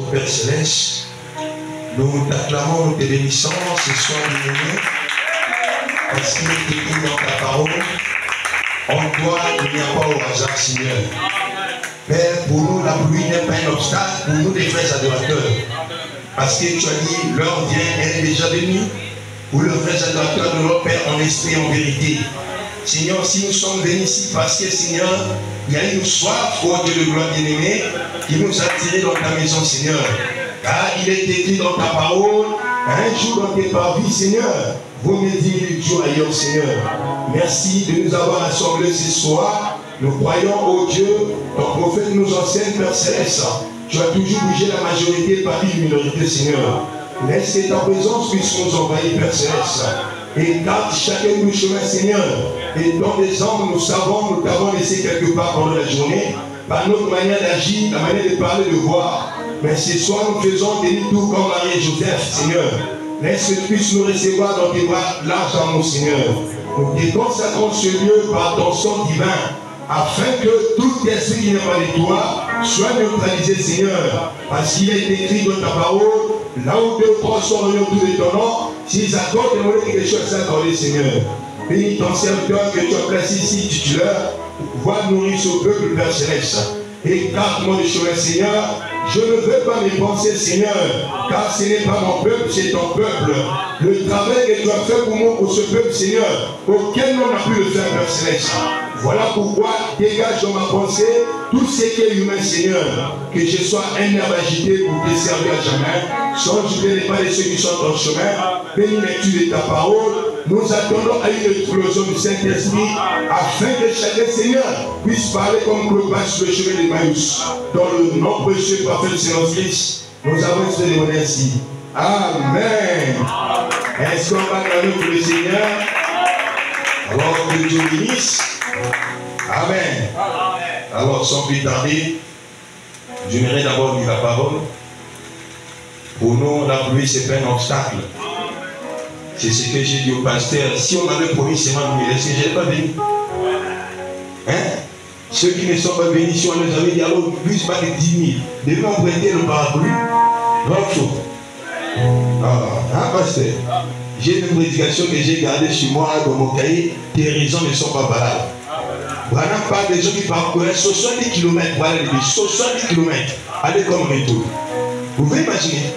Père Céleste, nous t'acclamons, nous te bénissons ce soir bien-aimé, parce qu'il est écrit dans ta parole, en toi il n'y a pas au hasard, Seigneur. Père, pour nous la pluie n'est pas un obstacle, pour nous les frères adorateurs, parce que tu as dit, l'heure vient, elle est déjà venue, pour les frères adorateurs de notre Père en esprit et en vérité. Seigneur, si nous sommes venus ici parce que Seigneur, il y a une soif, ô Dieu de gloire bien-aimé, qui nous a attirés dans ta maison, Seigneur. Car il est écrit dans ta parole, un jour dans tes parvis, Seigneur, vaut mieux 10 000 jours ailleurs, Seigneur. Merci de nous avoir assemblés ce soir. Nous croyons, ô Dieu, ton prophète nous enseigne, Père Céleste. Tu as toujours bougé la majorité par une minorité, Seigneur. Laisse que ta présence puisse nous envahir, Père Céleste. Et garde chacun du chemin, Seigneur. Et dans des hommes, nous savons, nous t'avons laissé quelque part pendant la journée, par notre manière d'agir, la manière de parler, de voir. Mais ce soir, nous faisons demi-tour comme Marie et Joseph, Seigneur. Laisse que tu puisses nous recevoir dans tes bras larges amour, Seigneur. Nous te consacrons ce lieu par ton sang divin, afin que tout esprit qui n'est pas de toi soit neutralisé, Seigneur. Parce qu'il est écrit dans ta parole, là où 2 ou 3 sont réunis autour de ton nom, s'ils accordent, demandez que quelque chose soit accordé, Seigneur. Bénis ton serviteur que tu as placé ici, titulaire, pour pouvoir nourrir ce peuple, Père Céleste. Et garde-moi le chemin, Seigneur. Je ne veux pas mes pensées, Seigneur, car ce n'est pas mon peuple, c'est ton peuple. Le travail que tu as fait pour moi, pour ce peuple, Seigneur, auquel on n'a pu le faire, Père Céleste. Voilà pourquoi dégage dans ma pensée tout ce qui est humain, Seigneur. Que je sois un herbe agité pour te servir à jamais. Songe bien les pas de ceux qui sont dans le chemin. Bénis lecture de ta parole. Nous attendons à une explosion du Saint-Esprit afin que chacun, Seigneur, puisse parler comme Clopas sur le chemin de Maïs. Dans le nom précieux parfait de Seigneur Christ, nous avons espéré de ainsi. Amen. Est-ce qu'on va acclamer pour le Seigneur? Alors que Dieu bénisse. Amen. Alors, sans plus tarder, j'aimerais d'abord lire la parole. Pour nous, la pluie, ce n'est pas un obstacle. C'est ce que j'ai dit au pasteur. Si on m'avait promis seulement 1000, est-ce que je n'ai pas venu? Hein? Ceux qui ne sont pas venus, si on les avait dit, alors plus pas de 10 000. Devons prêter le parapluie. Bravo. Ah, pasteur. J'ai une prédication que j'ai gardée sur moi dans mon cahier. Tes raisons ne sont pas valables. Branham parle des gens qui parcouraient 70 km. Voilà les 70 km. Allez comme retour. Vous pouvez imaginer?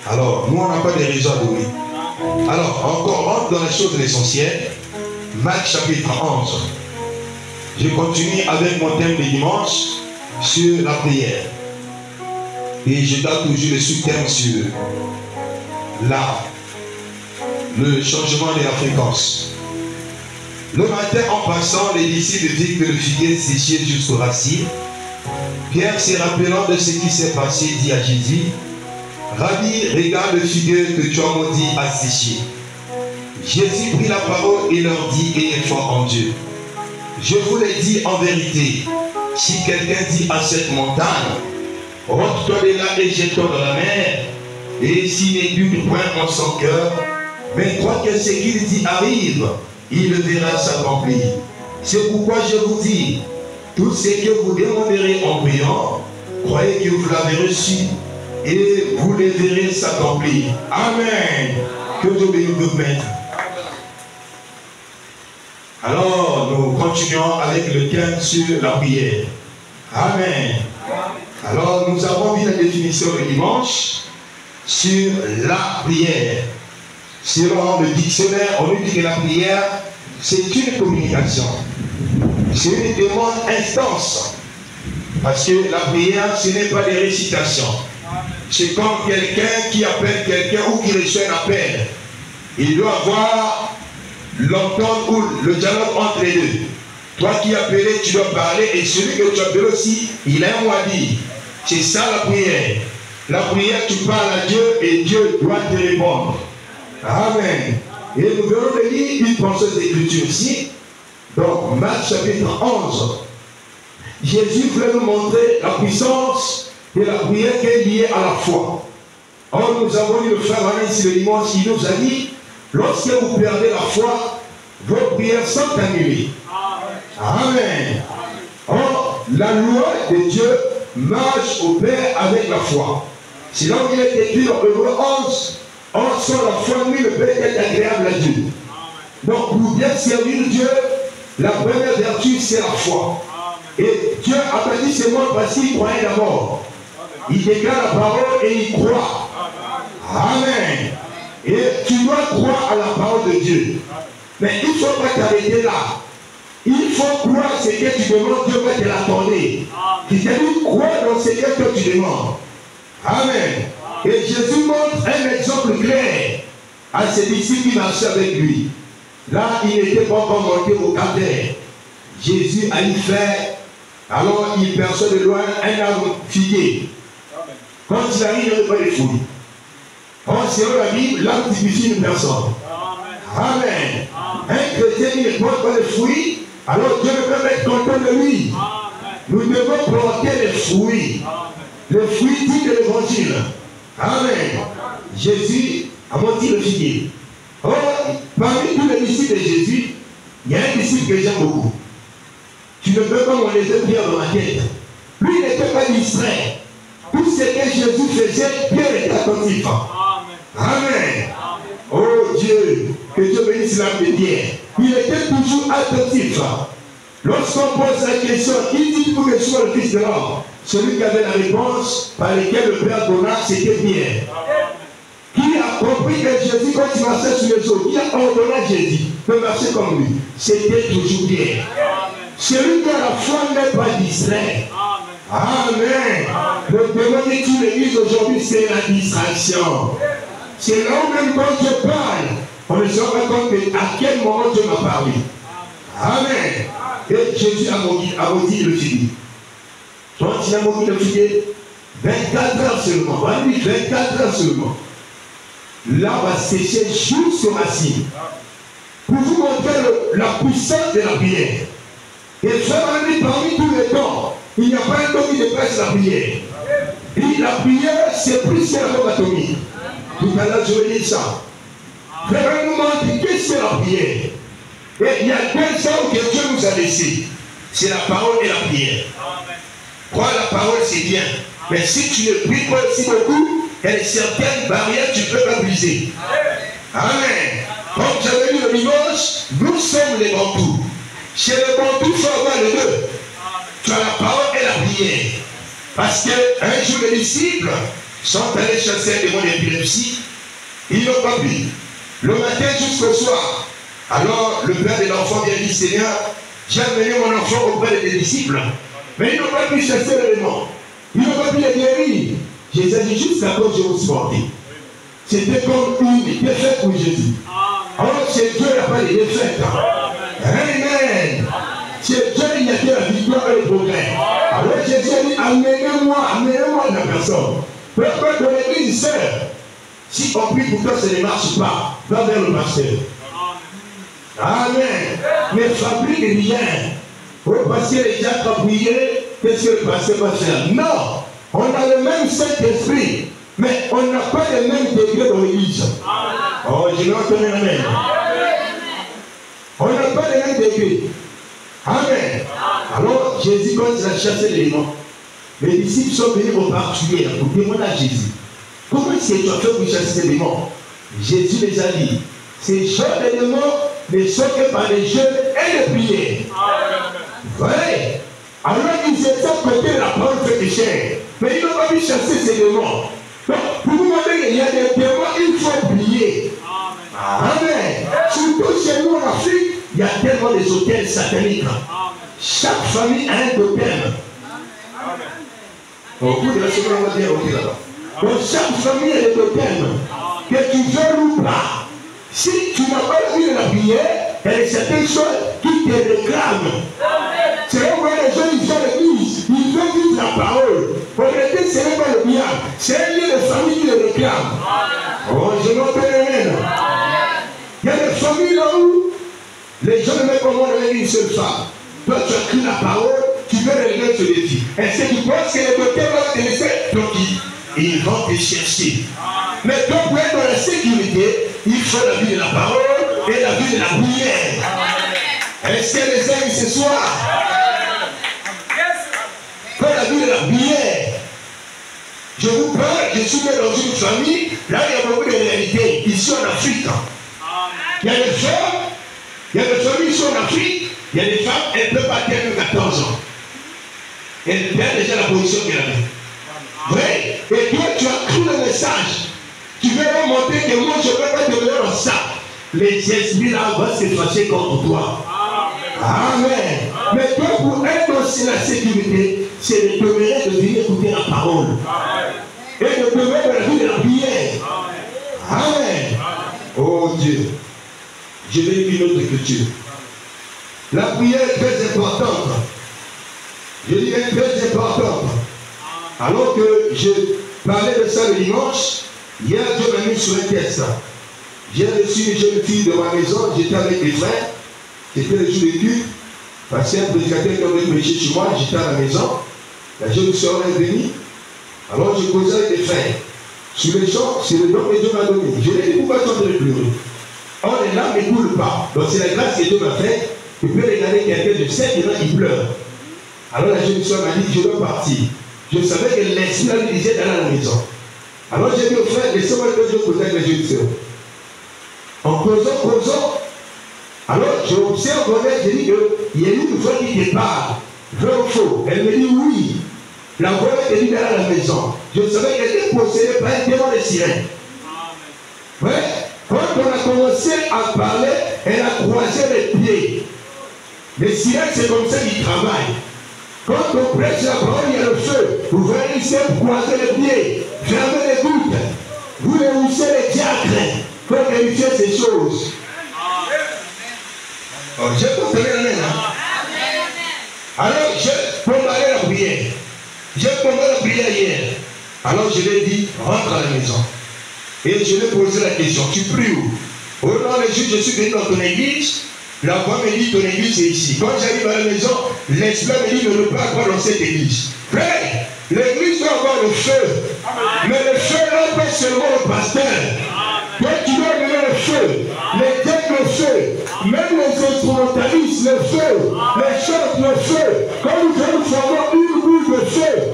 Alors, nous, on n'a pas de raisons à donner. Alors, encore, on rentre dans les choses essentielles. Marc chapitre 11. Je continue avec mon thème de dimanche sur la prière. Et je garde toujours le sous-thème sur le changement de la fréquence. Le matin, en passant, les disciples virent que le figuier séchait jusqu'aux racines. Pierre, se rappelant de ce qui s'est passé, dit à Jésus, Rabbi, regarde le figuier que tu as maudit à sécher. Jésus prit la parole et leur dit, ayez foi en Dieu. Je vous l'ai dit en vérité, si quelqu'un dit à cette montagne, ôte-toi de là et jette-toi dans la mer, et s'il n'est plus point en son cœur, mais crois que ce qu'il dit arrive, il le verra s'accomplir. C'est pourquoi je vous dis, tout ce que vous demanderez en priant, croyez que vous l'avez reçu, et vous les verrez s'accomplir. Amen. Que Dieu bénisse vous mettre. Alors, nous continuons avec le thème sur la prière. Amen. Alors, nous avons vu la définition le dimanche sur la prière. Selon le dictionnaire, on nous dit que la prière, c'est une communication. C'est une demande intense. Parce que la prière, ce n'est pas des récitations. C'est comme quelqu'un qui appelle quelqu'un ou qui reçoit un appel. Il doit avoir l'entente ou le dialogue entre les deux. Toi qui appelles, tu dois parler, et celui que tu appelles aussi, il a un mot à dire. C'est ça la prière. La prière, tu parles à Dieu et Dieu doit te répondre. Amen. Et nous verrons de lire une pensée d'écriture ici. Donc, Marc chapitre 11. Jésus voulait nous montrer la puissance de la prière qui est liée à la foi. Or, nous avons eu le frère Alain ici le dimanche, il nous a dit, lorsque vous perdez la foi, vos prières sont annulées. Amen. Or, la loi de Dieu marche au Père avec la foi. C'est là où il est écrit dans Hébreux 11, sans la foi, lui ne peut être agréable à Dieu. Donc, pour bien servir Dieu, la première vertu, c'est la foi. Et Dieu a bâti ce monde parce qu'il croyait d'abord. Il déclare la parole et il croit. Amen. Et tu dois croire à la parole de Dieu. Mais il ne faut pas t'arrêter là. Il faut croire ce que tu demandes, Dieu va te l'accorder. C'est-à-dire croire dans ce que toi tu demandes. Amen. Et Jésus montre un exemple clair à ses disciples qui marchaient avec lui. Là, il n'était pas encore monté au calvaire. Jésus a eu faire, alors il perçoit de loin un arbre figuier. Quand il arrive, il n'y avait pas de fruits. Selon la Bible, l'arbre typifie une personne. Amen. Un chrétien qui ne porte pas de fruits, alors Dieu ne peut pas être content de lui. Nous devons porter les fruits. Les fruits dignes de l'évangile. Amen. Jésus a monté le figuier. Or, parmi tous les disciples de Jésus, il y a un disciple que j'aime beaucoup. Tu ne peux pas m'en laisser Pierre dans ma tête. Lui, il n'était pas distrait. Tout ce que Jésus faisait, Pierre était attentif. Amen. Oh Dieu, que Dieu bénisse l'âme de Pierre. Il était toujours attentif. Lorsqu'on pose la question, qui dit pour que je sois le Fils de l'homme? Celui qui avait la réponse par laquelle le Père donna, c'était Pierre. Qui a compris que Jésus, quand il marchait sur les eaux, qui a ordonné à Jésus de marcher comme lui? C'était toujours Pierre. Celui qui a la foi n'est pas distrait. Amen. Le démon de toute l'église aujourd'hui, c'est la distraction. C'est là où même quand je parle, on ne se rend pas compte à quel moment Dieu m'a parlé. Amen. Et Jésus a maudit le figuier. Quand il a maudit le figuier, 24 heures seulement, voilà, 24 heures seulement. L'arbre va sécher jusqu'aux racines. Pour vous montrer la puissance de la prière. Et frère, parmi tous les temps, il n'y a pas un temps qui dépasse la prière. Et la prière, c'est plus que la bombe atomique. Tout à l'heure, je vais dire ça. Frère, nous montre qu'est-ce que la prière. Et il y a deux choses que Dieu nous a laissées. C'est la parole et la prière. Croire la parole, c'est bien. Mais si tu ne pries pas aussi beaucoup, il y a certaines barrières que tu ne peux pas briser. Amen. Comme j'avais dit le dimanche, nous sommes les bantous. Chez les bantous, il faut avoir les deux. Tu as la parole et la prière. Parce qu'un jour, les disciples sont allés chasser un démon d'épilepsie. Ils n'ont pas pu. Le matin jusqu'au soir. Alors, le père de l'enfant vient dire, Seigneur, j'ai amené mon enfant auprès des disciples. Mais ils n'ont pas pu chasser le démon. Ils n'ont pas pu les guérir. Jésus a dit, jusqu'à quand je vous supporte. C'était comme une défaite pour Jésus. Alors, chez Dieu, il n'y a pas de défaite. Amen. Chez Dieu, il y a que la victoire et le progrès. Alors, Jésus a dit, amenez-moi la personne. Pourquoi dans l'église, sœur, si on prie pour toi, ça ne marche pas, va vers le pasteur. Amen. Mais fabrique rien. Parce que les gens ont prié, qu'est-ce que le pasteur va faire? Non. On a le même Saint-Esprit, mais on n'a pas le même degré dans l'église. Oh, je vais entendre un amen. On n'a pas le même degré. Amen. Alors, Jésus, quand il a chassé les démons, les disciples sont venus au particulier pour demander à Jésus, comment est-ce que tu as fait pour chasser les démons? Jésus les a dit, ces gens de démons ne sont que par les jeûnes et les prières. Vrai. Alors ils étaient côté de la parole fait de chair. Mais ils n'ont pas pu chasser ces démons. Donc, pour vous montrer qu'il y a des démons, il faut prier. Amen. Surtout chez nous en Afrique, il y a tellement des hôtels sataniques. Chaque famille a un totem. Au bout de la semaine, on va dire ok là-bas. Donc chaque famille a des totems. Que tu veux ou pas. Si tu n'as pas la vie de la prière, il y a certaines choses qui te réclament. C'est là où les gens ils viennent à l'église, ils veulent vivre la parole. En réalité, ce n'est pas le bien. C'est un lien de famille qui le réclame. Oh, je m'appelle Amen. Il y a des familles là où les gens ne mettent pas dans l'église une seule femme. Toi, tu as cru la parole, tu veux régler ce défi. Est-ce que tu penses que les docteurs vont te laisser? Donc, ils vont te chercher. Mais donc, pour être dans la sécurité, il faut la vie de la parole et la vie de la prière. Est-ce que les amis ce soir? Quand la vie de la prière. Je vous parle, je suis né dans une famille, là il y a beaucoup de réalités, ici en Afrique. Il y a des femmes, il y a des familles ici en Afrique, il y a des femmes, elles ne peuvent pas atteindre 14 ans. Elles perdent déjà la position qu'elle avait. Vrai? Et toi, tu as cru le message. Tu veux leur montrer que moi, je ne peux pas te donner dans ça. Les esprits là vont s'effacer contre toi. Amen. Mais toi, pour être aussi la sécurité, c'est de demeurer de venir écouter la parole. Et de demeurer dans la vie de la prière. Amen. Oh Dieu. Je vais lire une autre écriture. La prière est très importante. Je dirais très importante. Alors que je parlais de ça le dimanche, hier Dieu m'a mis sur un test. J'ai reçu une jeune fille de ma maison, j'étais avec mes frères, c'était le jour de culte, parce qu'un prédicateur qui avait prêché chez moi, j'étais à la maison, la jeune soeur est venue, alors je causais avec mes frères. Sur les champs, c'est le don que Dieu m'a donné. Je lui ai dit, pourquoi tu es en train de pleurer? Or, les larmes ne coulent pas. Donc c'est la grâce que Dieu m'a faite. Je peux regarder quelqu'un de 7 ans qui pleure. Alors la jeune soeur m'a dit, je dois partir. Je savais que l'esprit lui disait d'aller à la maison. Alors j'ai dit au frère, laissez-moi que je cause avec la jeune soeur. En causant, alors j'observe, j'ai dit qu'il y a une voix qui te parle. Vrai ou faux? Elle me dit oui. La voix est venue d'aller à la maison. Je savais qu'elle était possédée par un démon de sirène. Ouais. Quand on a commencé à parler, elle a croisé les pieds. Les sirènes, c'est comme ça qu'ils travaillent. Quand on prêche la parole, il y a le feu. Vous venez ici, vous croisez les pieds. Fermez les gouttes. Vous réunissez les diacres pour vérifier ces choses. Oh, j'ai compris la main. Alors, j'ai bombardé la prière. J'ai bombardé la prière hier. Alors, je lui ai dit, rentre à la maison. Et je lui ai posé la question, tu pries où? Oh non, le jour je suis venu dans ton église, la voix me dit, ton église est ici. Quand j'arrive à la maison, l'esprit me dit, ne veux pas avoir dans cette église. Frère, l'église doit avoir le feu. Mais le feu n'empêche seulement le pasteur. Toi, tu dois donner le feu. Les têtes, le feu. Même les instrumentalistes, le feu. Les chants, le feu. Quand nous formons une boule de feu.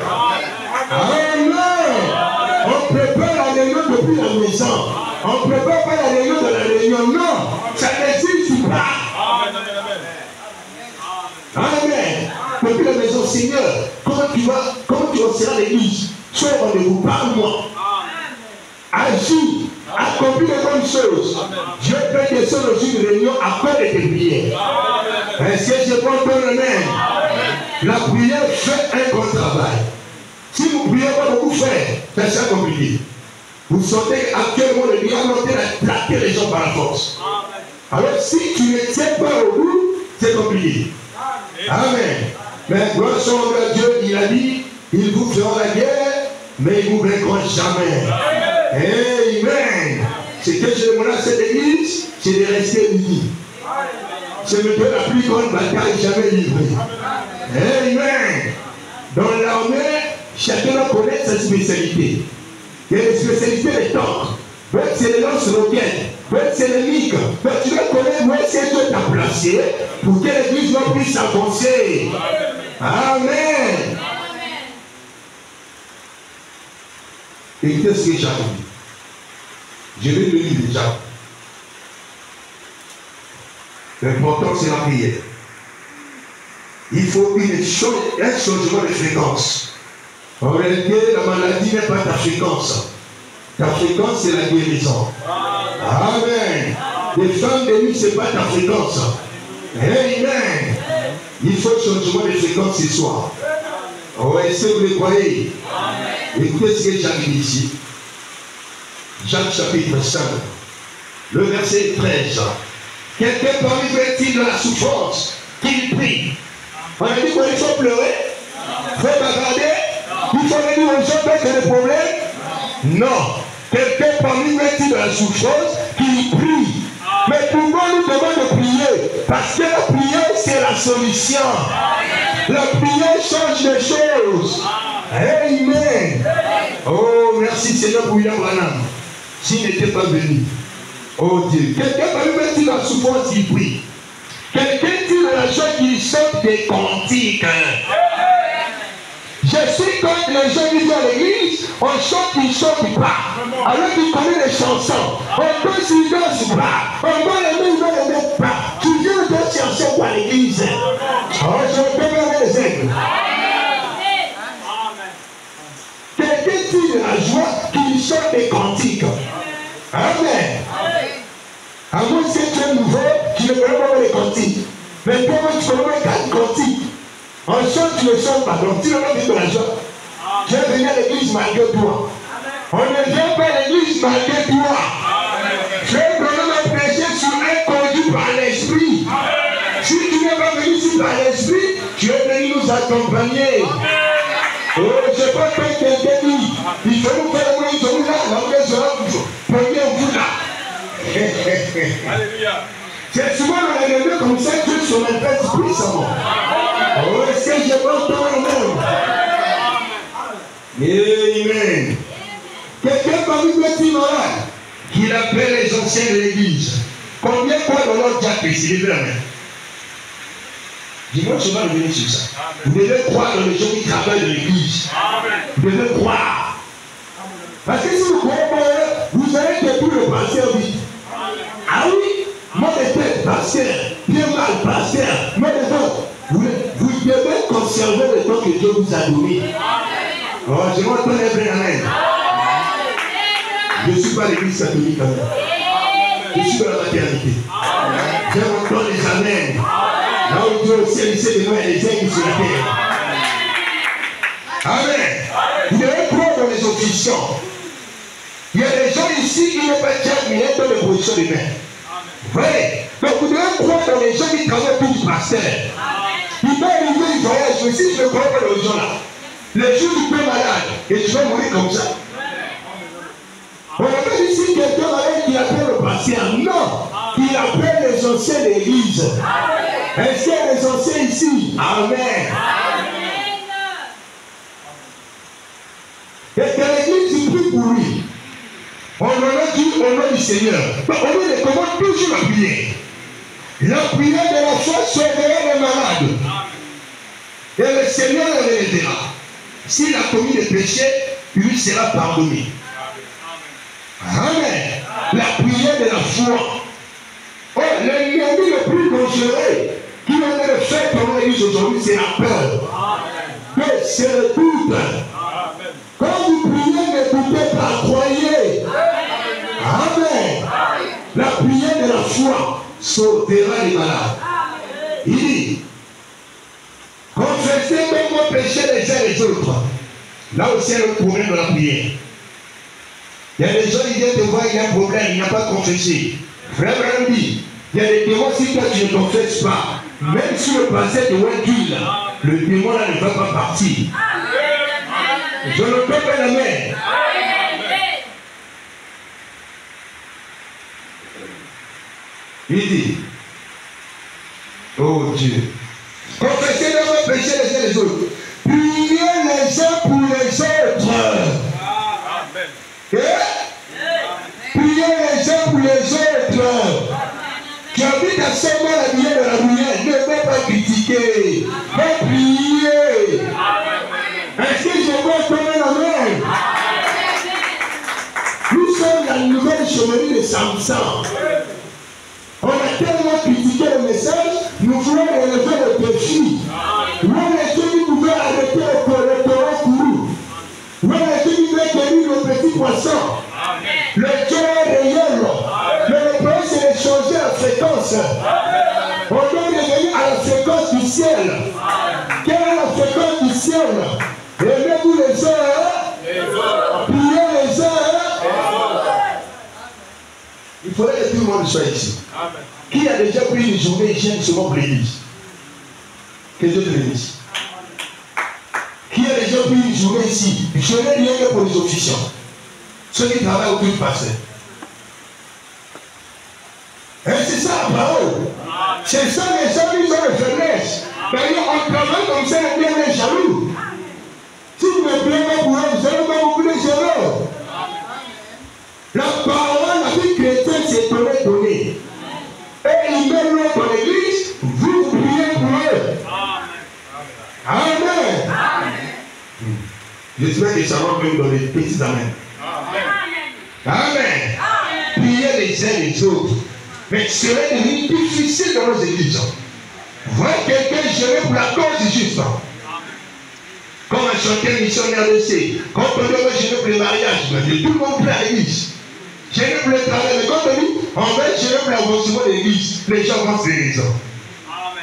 Amen. On prépare la réunion depuis la maison. On ne prépare pas la réunion de la réunion. Non, ça n'existe pas. Amen. Depuis la maison, Seigneur, comment tu seras l'église? Sois au rendez-vous, parle-moi. Agis, accomplis les bonnes choses. Dieu peut descendre dans une réunion après tes prières. Est-ce que je prends ton amen? La prière fait un bon travail. Si vous ne priez pas beaucoup, frère, ça sera compliqué. Vous sentez actuellement le diable en train de plaquer les gens par la force. Alors si tu ne tiens pas au bout, c'est compliqué. Amen. Mais gloire soit à Dieu, il a dit, ils vous feront la guerre, mais ils ne vous vaincront jamais. Amen. Ce que je demande à cette église, c'est de rester unis. C'est maintenant la plus grande bataille jamais livrée. Amen. Dans l'armée, chacun connaît sa spécialité. Il y a une spécialité des tanks. C'est les lance-roquettes. C'est les MiG. Tu dois connaître où est-ce que Dieu t'a placé pour que l'église puisse avancer. Amen. Écoutez ce que j'ai dit. Je vais le lire déjà. L'important, c'est la prière. Il faut un changement de fréquence. En réalité, la maladie n'est pas ta fréquence. Ta fréquence, c'est la guérison. Amen. Les femmes de nuit, ce n'est pas ta fréquence. Amen. Il faut un changement de fréquence ce soir. Oh, est-ce que vous le croyez? Écoutez ce que Jacques dit ici. Jacques chapitre 5, le verset 13. Quelqu'un parmi vous est-il dans la souffrance qu'il prie? On a dit qu'il faut pleurer, il faut bagarder. Il faut venir aux gens parce qu'il y a des problèmes? Non. Quelqu'un parmi nous est dans la souffrance qui prie. Mais pourquoi nous demandons de prier? Parce que la prière, c'est la solution. La prière change les choses. Amen. Oh, merci Seigneur pour William Branham. S'il n'était pas venu. Oh Dieu. Quelqu'un parmi nous est dans la souffrance qui prie. Quelqu'un dit dans la joie qui chante des cantiques. Je suis quand les gens viennent à l'église, on chante, ils chantent pas. Alors qu'ils connaissent les chansons. On danse, ils dansent pas. On va les mettre, ils ne les mettent pas. Tu viens de chercher pour l'église. Oh, je peux même les aigles. Quelqu'un dit de la joie qui chante des cantiques. Amen. À moins que tu es nouveau, tu ne connais pas les cantiques. Mais toi, tu connais 4 cantiques. En chante, tu ne chantes pas. Donc, tu ne veux pas vivre la joie. Tu es venu à l'église malgré toi. On ne vient pas à l'église malgré toi. Tu es vraiment à prêcher sur un conduit par l'esprit. Si tu n'es pas venu ici par l'esprit, tu es venu nous accompagner. Oh, je ne sais pas quand quelqu'un dit, il faut nous faire le monde, il faut nous là, on sera vous là. Alléluia. C'est souvent dans les réunions comme ça que Dieu se manifeste puissamment. Oh, est-ce que je peux entendre le même? Amen. Quelqu'un parmi les petits malades qui appelle les anciens de l'église. Combien croient dans leur Jacques ici? Levez la main. Dis-moi, je vais revenir sur ça. Vous devez croire dans les gens qui travaillent dans l'église. Vous devez croire. Parce que si vous croyez pas, vous allez que tout le pasteur vite. Ah oui, moi j'étais pasteur, bien mal pasteur, mais vous devez conserver le temps que Dieu vous a donné. Oh, je m'entends les frères, amen. Je ne suis pas l'église catholique, amen. Je suis dans la maternité. Je m'entends les amens. Là où Dieu au ciel, il sait de nous, il y a des aigles sur la terre. Amen. Vous devez croire dans les officiants. Il y a des gens ici qui n'ont pas de diable, mais ils ont des positions de main. Vrai. Donc vous devez croire dans les gens qui travaillent pour du pasteur. Il va arriver, il voyage. Mais si je ne crois pas dans les gens là, les jours tu peux malade et tu vas mourir comme ça. On n'a pas dit si quelqu'un malade qui appelle le pasteur. Non. Il appelle les anciens de l'église. Est-ce qu'il y a des anciens ici? Amen. Et que l'église il prie pour lui. On en a dit au nom du Seigneur. Donc on lui recommande toujours la prière. La prière de la foi sauvera les malades. Et le Seigneur le aidera. S'il a commis des péchés, lui sera pardonné. Amen. La prière de la foi. Oh, l'ennemi le plus dangereux qui vient de faire pendant l'église aujourd'hui, c'est la peur. Mais c'est le doute. Quand vous priez, ne doutez pas, croyez. Amen. La prière de la foi sauvera les malades. Il dit, confessez donc vos péchés les uns les autres. Là aussi, il y a le problème de la prière. Il y a des gens qui viennent te voir, il y a un problème, il n'y a pas confessé. Frère Branham dit, il y a des démons, si toi tu ne confesses pas, même si le passé de d'huile, le démon là ne va pas partir. Je ne peux pas la main. Il dit, oh Dieu, confessez donc vos péchés les uns les autres. Priez les uns pour les autres. Priez les uns pour les autres. Tu habites à seulement la lumière de la lumière. Ne peux pas critiquer. Mais prier. Est-ce que je peux donner la main? Nous sommes la nouvelle chevalerie de Samson. On a tellement critiqué le message, nous voulons relever le défi. Où est-ce que vous pouvez arrêter le taureau couru? Où est-ce que vous pouvez guérir le petit poisson? Le Dieu est réel. Mais le problème c'est de changer la fréquence. On doit revenir à la fréquence du ciel. Quelle est la fréquence du ciel? Aimez-vous les uns, priez les uns. Il faudrait que tout le monde soit ici. Qui a déjà pris une journée hygiène seulement pour l'église? Que Dieu te bénisse. Qui a déjà pris une journée ici? Je n'ai rien que pour les officiants. Ceux qui travaillent autour du pasteur. Et c'est ça la parole. C'est ça les gens qui ont la faiblesse. D'ailleurs, on travaille comme ça, on devient jaloux. Si vous ne plaît pas pour eux, vous allez pas beaucoup de jaloux. La parole, la vie chrétienne, c'est donné. Et ils mettent l'autre dans l'église, vous priez pour eux. Amen. J'espère que ça va même dans les petits amens. Amen. Priez les uns les autres. Mais ce serait devenu difficile dans nos églises. Voir quelqu'un gérer pour la cause juste. Comme un chanteur missionnaire de C. Quand on dit on va gérer pour le mariage, tout le monde plaît à l'église. Gérer pour le travail, mais quand on dit on va gérer pour l'avancement de l'église, les gens vont se les raisons.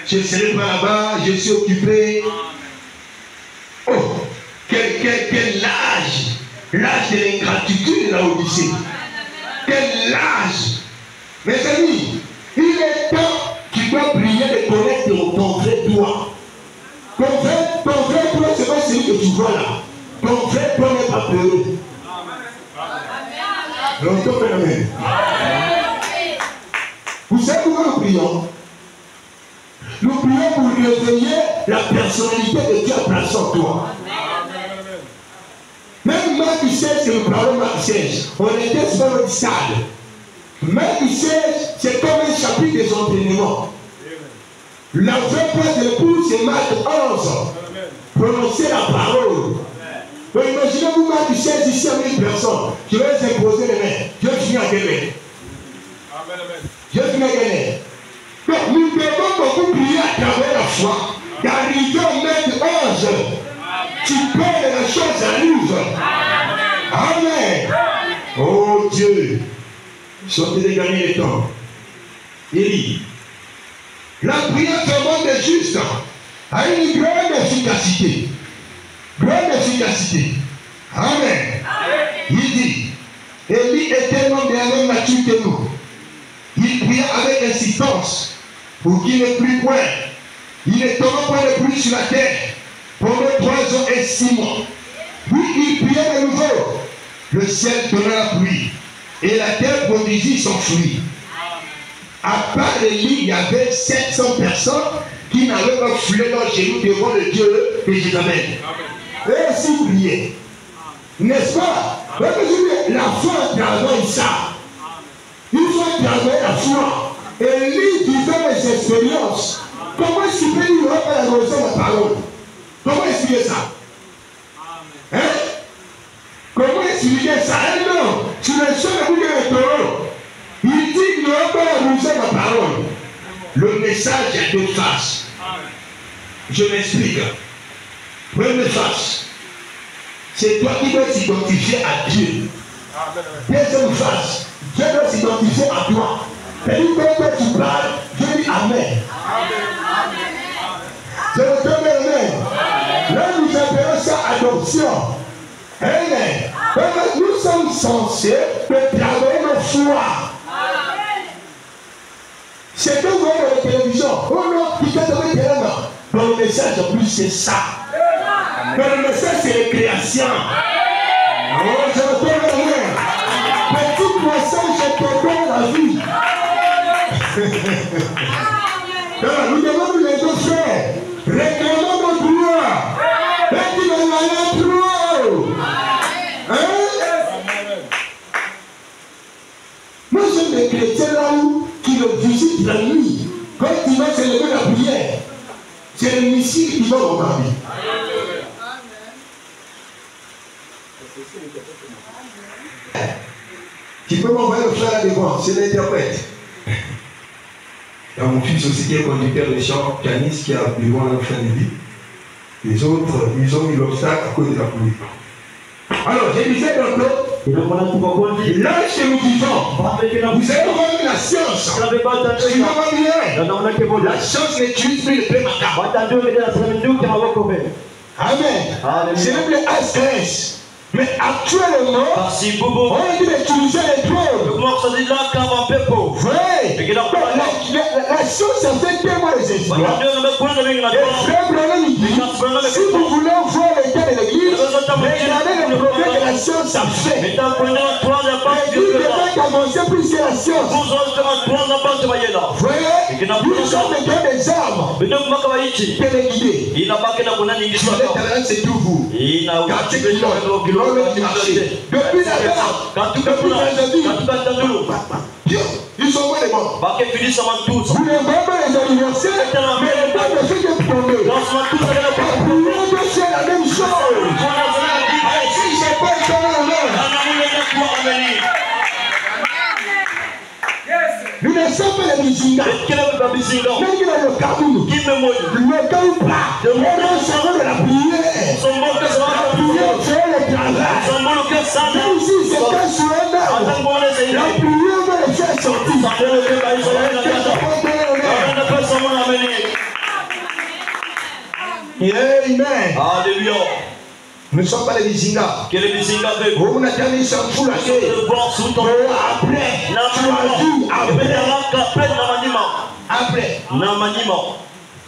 Je ne serai pas là-bas, je suis occupé. Oh, quel âge! L'âge de l'ingratitude de la Odyssée. Quel âge! Mes amis, il est temps, tu dois prier de connaître ton vrai toi. Ton vrai toi, c'est pas celui que tu vois là. Ton vrai toi n'est pas peureux. Amen. Vous savez pourquoi nous prions? Nous prions pour réveiller la personnalité que Dieu a placée en toi. Même Marc 16, que nous parlons Marc 16, on était sur notre stade. Marc 16, c'est comme un chapitre des entraînements. La vraie place de l'épouse, c'est Marc 11. Prononcer la parole. Donc imaginez-vous Marc 16 ici à 1000 personnes. Je vais les imposer les mains. Je vais finir à gagner. Je vais finir à gagner. Donc nous devons beaucoup prier à travers la foi. D'arriver au maître 11. Tu perds la chose arrive. Amen. Oh Dieu. Sortez de gagner le temps. Élie. La prière vraiment des justes a une grande efficacité. Grande efficacité. Amen. Il dit, Élie était l'homme de la même nature que nous. Il pria avec insistance pour qu'il ne plût point. Il ne tomba pas de pluie sur la terre pendant 3 ans et 6 mois. Puis il pria de nouveau. Le ciel donna la pluie et la terre produisit son fruit. À part Élie, il y avait 700 personnes qui n'avaient pas foulé leurs genoux devant le Dieu de Jézabel. Et ainsi prier. N'est-ce pas? La foi travaille ça. Il faut travailler la foi. Élie vivait les expériences. Comment expliquer qu'il n'aura pas la connaissance de la parole? Comment expliquer ça? Hein? Comment expliquer ça? Non, tu ne sais pas le taureau. Il dit qu'il n'aura pas la connaissance de la parole. Le message a 2 faces. Je m'explique. Première face, c'est toi qui dois s'identifier à Dieu. Deuxième face, Dieu doit s'identifier à toi. Et quand toi tu parles, Dieu dit Amen. Je me donne Amen. Là, nous appelons ça adoption. Amen. Nous sommes censés travailler notre foi. C'est que vous voyez dans la télévision. Oh non, peut-être avec les mains. Dans le message, en plus, c'est ça. Dans le message, c'est les créations. Oh, je me donne Amen. Petit poisson, je te donne la vie. Nous devons nous les deux faire. Réclamons notre droit. Et tu vas aller trop. Moi, j'aime les chrétiens là-haut qui le visitent la nuit. Quand il va se lever la prière, c'est le missile qui va au mari. Tu peux m'envoyer le frère là devant, c'est l'interprète. Il y a mon fils aussi qui est conducteur de chant, pianiste, qui a besoin de la fin de vie. Les autres, ils ont eu l'obstacle à cause de la pluie. Alors, je disais tantôt, l'âge que nous vivons, vous avez vu la science. Tu vas bien. La science n'utilise plus le prématin. Amen. C'est même le ASKS. Mais actuellement, on dit d'utiliser les drones. Vrai. La chose a fait tellement les exploits. Et frère Branham dit, si vous voulez voir l'état de l'église, regardez le progrès que la science a fait. L'église devait commencer plus que la science. Vrai. Nous sommes des armes. Que les guider. C'est tout vous. Depuis la guerre, depuis la vie, ils sont bons les morts. Vous ne voyez pas les anniversaires, mais les temps de ceux qui sont tombés. Pour nous, c'est la même chose. bizinga. Quel est le bizinga? Même qu'il a le cabou. Qui me moque? Le cabou pas. Le monde s'en va de la prière. Son mot que ça va La prière fait le travail. son mot que ça va. Même si c'est pas sur un arbre. Attends, bon, les La prière va le faire sortir. ça va le faire par Israël. On n'a pas son mot à mener. Amen. Alléluia. Nous ne sommes pas les bizingas. Quel est bizinga avec? On a jamais s'en fout là. De voir sous ton Après, tu as dit après. Après.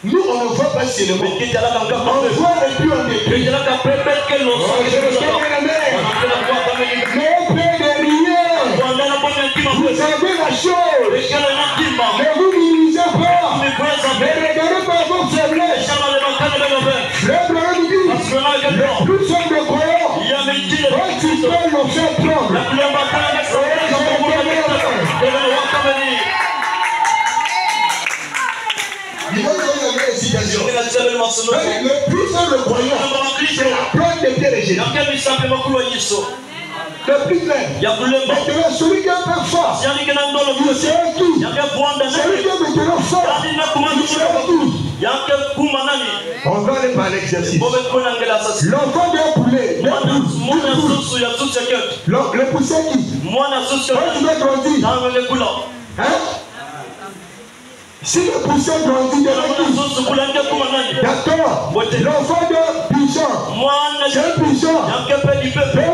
Nous, on ne voit pas seulement. On voit les plus en détruit. Mais Père de rien. Vous avez la chose. Mais vous ne minimisez pas. Mais regardez pas vos faiblesses. Le problème dit, le plus simple de croyants, quand tu peux le faire prendre. Le plus simple croyant, c'est la preuve de Dieu les géants. Le plus clair. Maintenant, celui qui est un peu fort, c'est qui? Celui qui est maintenant fort, c'est qui? On va aller par l'exercice. L'enfant d'un poulet, le poussé qui? Quand tu dois grandir, hein? Si le poussé grandit, d'accord, l'enfant d'un pigeon, c'est un pigeon, un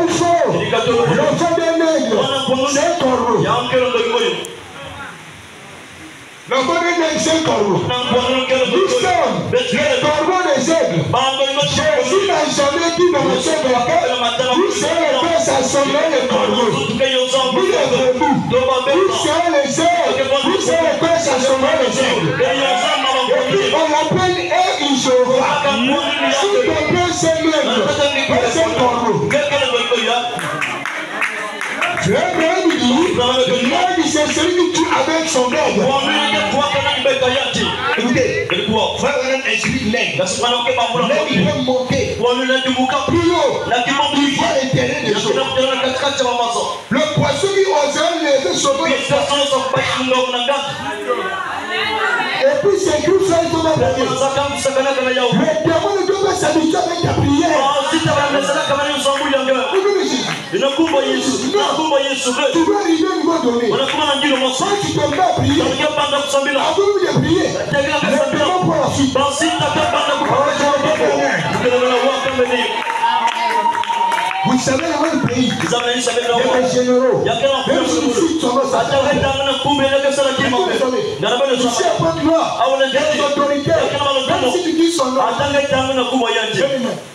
faux, l'enfant d'un aigle, c'est un corbeau. L'enfant d'un aigle, c'est un corbeau. Nous sommes les corbeaux des aigles. Jésus n'a jamais dit dans le chef de la terre, vous serez les pères assemblés les corbeaux. Vous les brebis, vous serez les aigles, vous serez les pères assemblés les aigles. Et puis on l'appelle Jéhovah. Si ton père c'est l'aigle, c'est un corbeau. L'aigle dit, l'aigle c'est celui qui tue avec son aigle. Écoutez, frère, on explique l'aigle. L'aigle peut monter plus haut. Il voit l'intérêt des choses. Le poisson qui oserait lever son nom. Et puis c'est écrit frère, il faut mettre la main. Le diamant ne doit pas s'habituer avec ta prière. Tu dois arriver au niveau donné. Quand tu te mets à prier, avant de prier, le diamant pour la suite. Vous savez, dans le pays, il y a des généraux. Même si vous faites son nom, ça fait. Ici, à Pointe-Noire, il y a des autorités. Même si tu dis son nom. Mais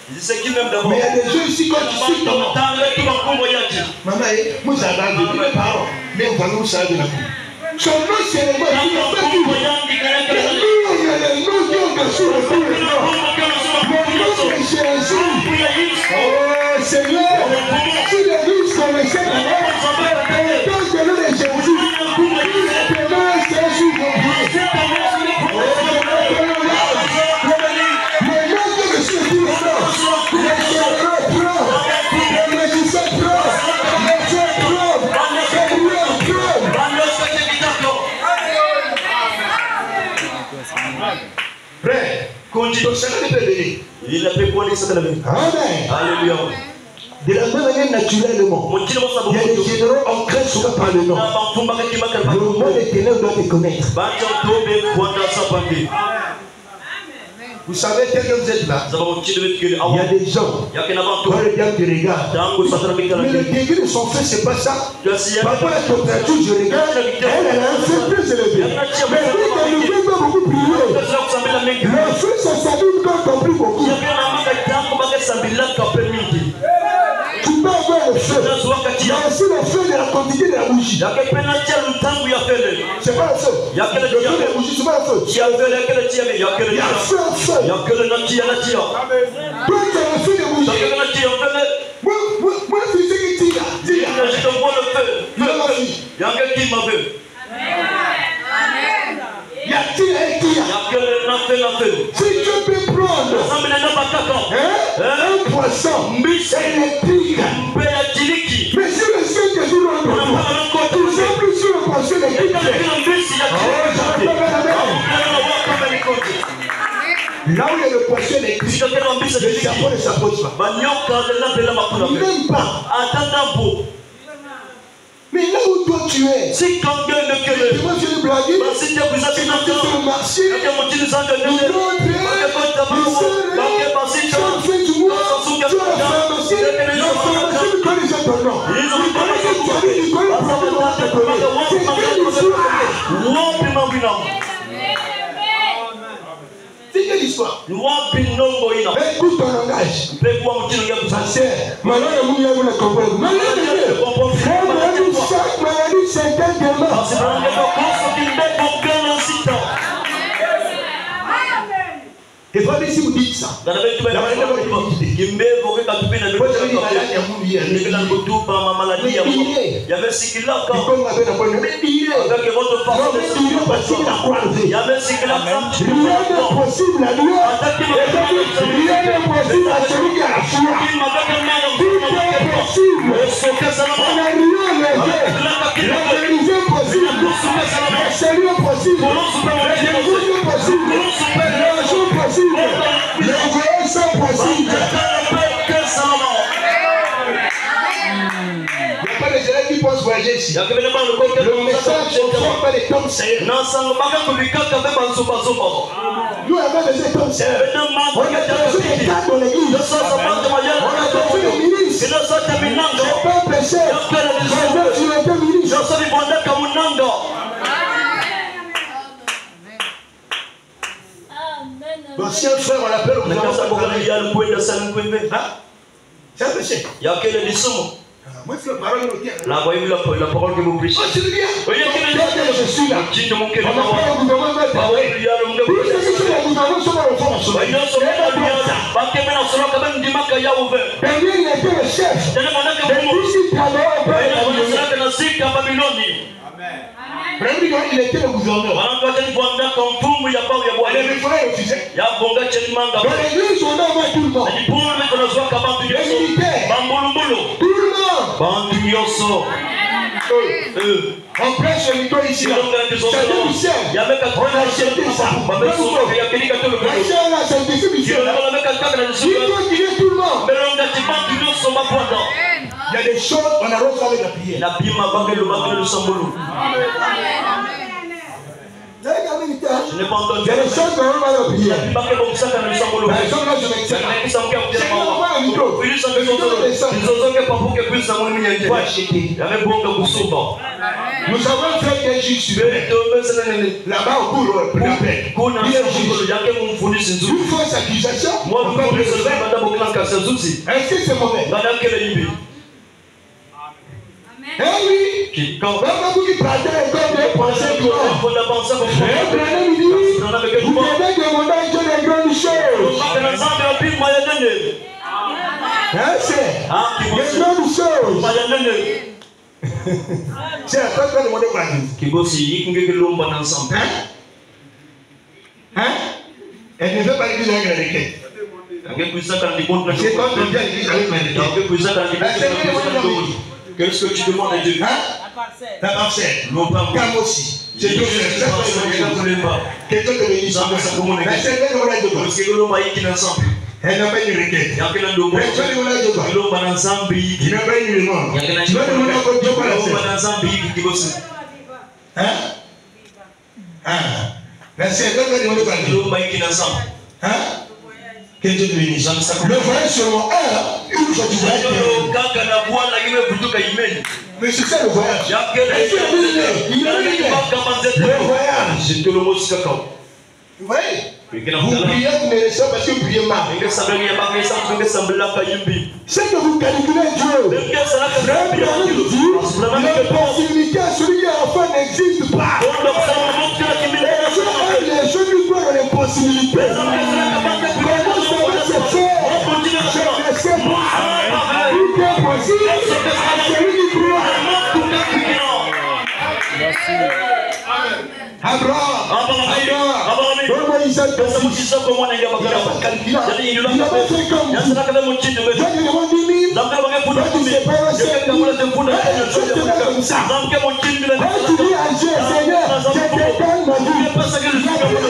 il y a des gens ici, quand tu cites ton nom. Maman, moi, j'adore mes parents. Mais on va nous savoir de la coupe. Son nom, c'est le mot. Il n'y a pas de nom. Il y a les noms qui ont dessus le coup. Le nom de Jésus. Oh Seigneur, si l'Église connaissait la nom, dans le nom de Jésus, demain c'est sur mon Dieu. Le nom de Jésus dit le nom. Les généraux prennent, les magiciens prennent, les dieux prennent, les prières prennent. Frère, ton Seigneur peut venir. Amen. Alléluia. De la même manière, naturellement, il y a des généraux ancrés souvent par le nom. Le nom des ténèbres doit te connaître. Vous savez, tel que vous êtes là, il y a des gens, quand le diable te regarde, mais le degré de son feu, c'est pas ça. Parfois, la température, je regarde, elle a un feu plus élevé. Mais dès que le feu peut beaucoup brûler, le feu, ça s'allume quand on prie beaucoup. Tu peux avoir le feu. Il y a aussi le feu de la quantité de la bougie. C'est pas le feu. Le feu de la bougie, c'est pas le feu. Il y a un feu, un feu. Toi, tu as le feu de bougie. Moi, je suis ce qui tire. Je te vois le feu. Il y a ma fille. Il y a quelqu'un qui m'a vu. Il y a tire et tire. Si tu peux prendre un poisson électrique, mais si le Saint-Jésus l'entend, tu sais plus sur le poisson électrique. Là où il y a le poisson électrique, le cerveau ne s'approche pas. Même pas. Mais là où toi tu es, Si quelqu'un ne tu vois, je vais blaguer, si tu as besoin tu vas sur le marché, chaque fin du mois, tu as la pharmacie me connaît déjà ton nom. Il connaît tes familles, il connaît le problème de ta famille. C'est quelle histoire? C'est quelle histoire? Écoute ton langage. Ma sœur, maintenant il y a une comprendre. Chaque maladie, c'est un démon. Et pas si vous dites ça. Les voyages sont possibles. Il n'y a pas de gens qui pensent voyager ici. Le message ne prend pas les tomes serrés. Nous avons des tomes serrés. On a besoin des cadres dans l'église. On a besoin des ministres. Je n'ai pas péché. Je suis un ministre. Donc si un frère on l'appelle au gouvernement, c'est un péché. Moi c'est la parole de Dieu. La parole que vous prêchez. Oh, tu veux bien? Je suis là. On appelle au gouvernement. Daniel était le chef. Il était le gouverneur. Les frères refusaient. Dans l'église, on envoie tout le monde. Les militaires. Tout le monde. On prêche le micro ici. Ça nous sert. On a acheté ça. La chair là, c'est un distribution. Il faut qu'il y ait tout le monde. Il y a des choses, on arrose avec la prière. Je n'ai pas entendu. Il y a des choses qu'on arrose avec la prière. Par exemple, là, je m'excelle. Nous avons fait des juges là-bas au cours de la paix. Il est juge. Une fausse accusation. Est-ce que c'est mauvais? Eh oui, quand vous qui partez comme des pensées vous devez demander à Dieu des grandes choses. C'est des grandes choses. C'est à toi de demander quoi dire. Elle ne veut pas l'église avec la requête. C'est pas de bien l'église avec la requête. Qu'est-ce que tu demandes à Dieu? La parcelle. Non, pas moi aussi. C'est tout. Quelqu'un de l'église. Elle n'a pas une requête. Il n'a pas une demande. Tu vas demander à Dieu par la scène. La scène, elle va demander par Dieu. Que Dieu te bénisse. Le voyage sur mon heure, une fois du voyage. Mais c'est ça le voyage. Il a le voyage. Vous voyez? Vous priez, vous ne laissez pas parce que vous priez mal. C'est que vous calculez Dieu. La possibilité à celui qui a enfant n'existe pas. Les gens nous croient dans les possibilités. Comment ça va se faire? Je ne sais pas. Tout est possible à celui qui croit. Abraham, il n'a pas fait comme vous. Il n'a pas fait comme vous. Toi, tu demandes 10 000. Toi, tu sais pas le Seigneur. Comme ça. Quand tu dis à Dieu, Seigneur, je te donne ma vie.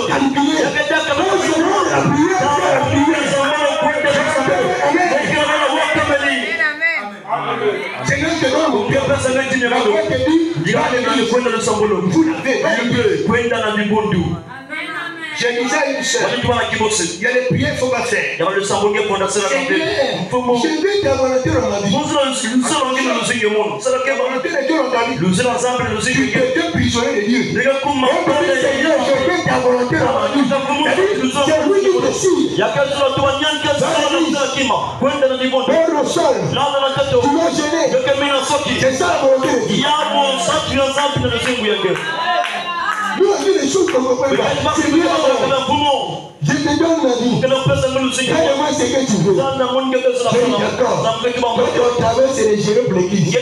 Calculé. Quand je demande la prière, Combien de personnes ont dit La voix te dit, vous l'avez. kwenda na vibundu. Je disais à une sœur, il y a des prières qu'il ne faut pas faire. Ya wale sambonge kwenda sala Seigneur, mfumo. je veux ta volonté dans ma vie. Muzula ngina luzinge mono. Sala La keba volonté de Dieu dans ta vie. luzela nzambe Tu luzinge. es prisonnier de Dieu. Lega kuma On te dit, Seigneur, je veux ta volonté dans ma vie. C'est lui qui décide. yakazula tuwanyanka sala luzela kima. Kwenda na vibundu. Dans le sol, Lala na tato. tu vas gêner. Yakemina soki. C'est ça la volonté de Dieu. Yamo satu ya nzambe na luzingu yake. Nous on dit les choses qu'on ne comprend pas. C'est Dieu. Je te donne la vie. Fais-moi ce que tu veux. Je suis d'accord. Votre travail, c'est de gérer pour l'église.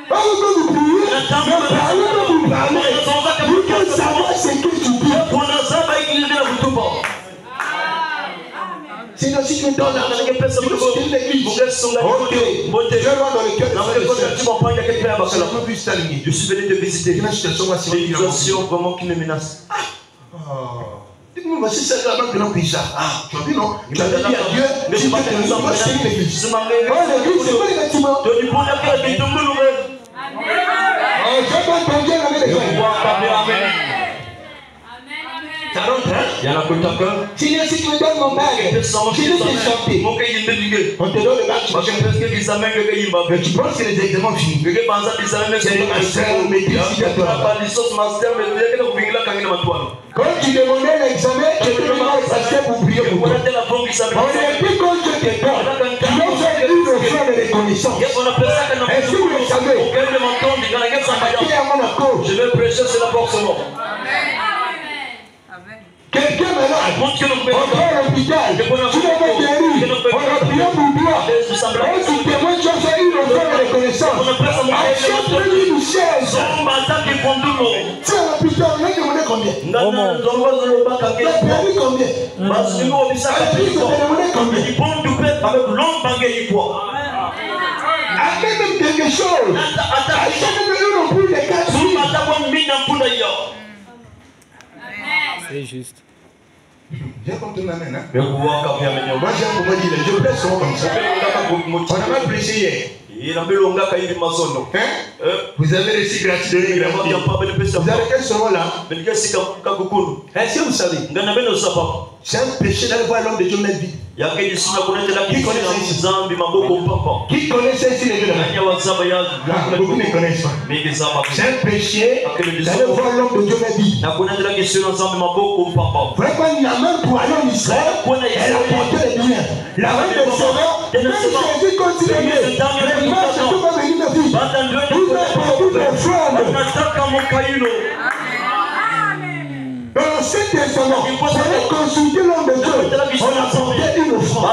Pas le temps de prier, mais parlez quand vous parlez. Vous devez savoir ce que tu dis. Sinon, si tu me donnes l'argent, tu me l'église. Ok. Je vais voir dans le cœur de Je suis venu te visiter. une situation où C'est une situation vraiment qui me menace. dites-moi, voici celle là que l'on puisse. Ah, tu as vu, non? Tu as dit à Dieu, tu vas te nous envoyer une église. Oh, l'église, c'est pas les bâtiments. Oh, je vais ton Dieu avec les gens. Ça rentre, hein? Seigneur, si tu me donnes mon bague, je vais te chanter. On te donne le bague, tu vas chanter. Mais tu penses que les examens finis. C'est le master, mais tu quand tu demandais l'examen, tu te demandais le pasteur pour prier pour toi. On est plus quand Dieu te donne. Tu dois faire une offrande de reconnaissance. Est-ce que vous le savez? Qui est à mon accord? Je vais prêcher sur la porte mort. Quelqu'un malade, on va à l'hôpital, tu vas pas guérir, on a prié pour toi. On se témoigne, tu as fait une offrande de reconnaissance. Achète-lui une chaise. Tu es à l'hôpital, on a demandé combien? Tu as perdu combien? Tu as demandé combien? Achète même quelque chose. Achète même une ampoule de 4 jours. C'est juste. Viens comme ton amène, hein? Moi, Moi, j'ai un moment dit, je blesse souvent comme ça. On a mal blessé hier. Hein? Vous avez reçu gratuit de l'Église. Vous avez quel moment là? Est-ce que vous savez? C'est un péché d'aller voir l'homme de Dieu mettre vie. Qui connaît ça ici les deux là? Beaucoup ne connaissent pas. C'est un péché d'aller voir l'homme de Dieu mettre vie. Vraiment, il y a même pour aller en Israël, elle a porté les biens. La reine des servants, même Jésus continue. Les mains, c'est tout va venir de vie. Vous avez porté des femmes. Dans l'Ancien Testament, on a consulté l'homme de Dieu. On a porté une offrande.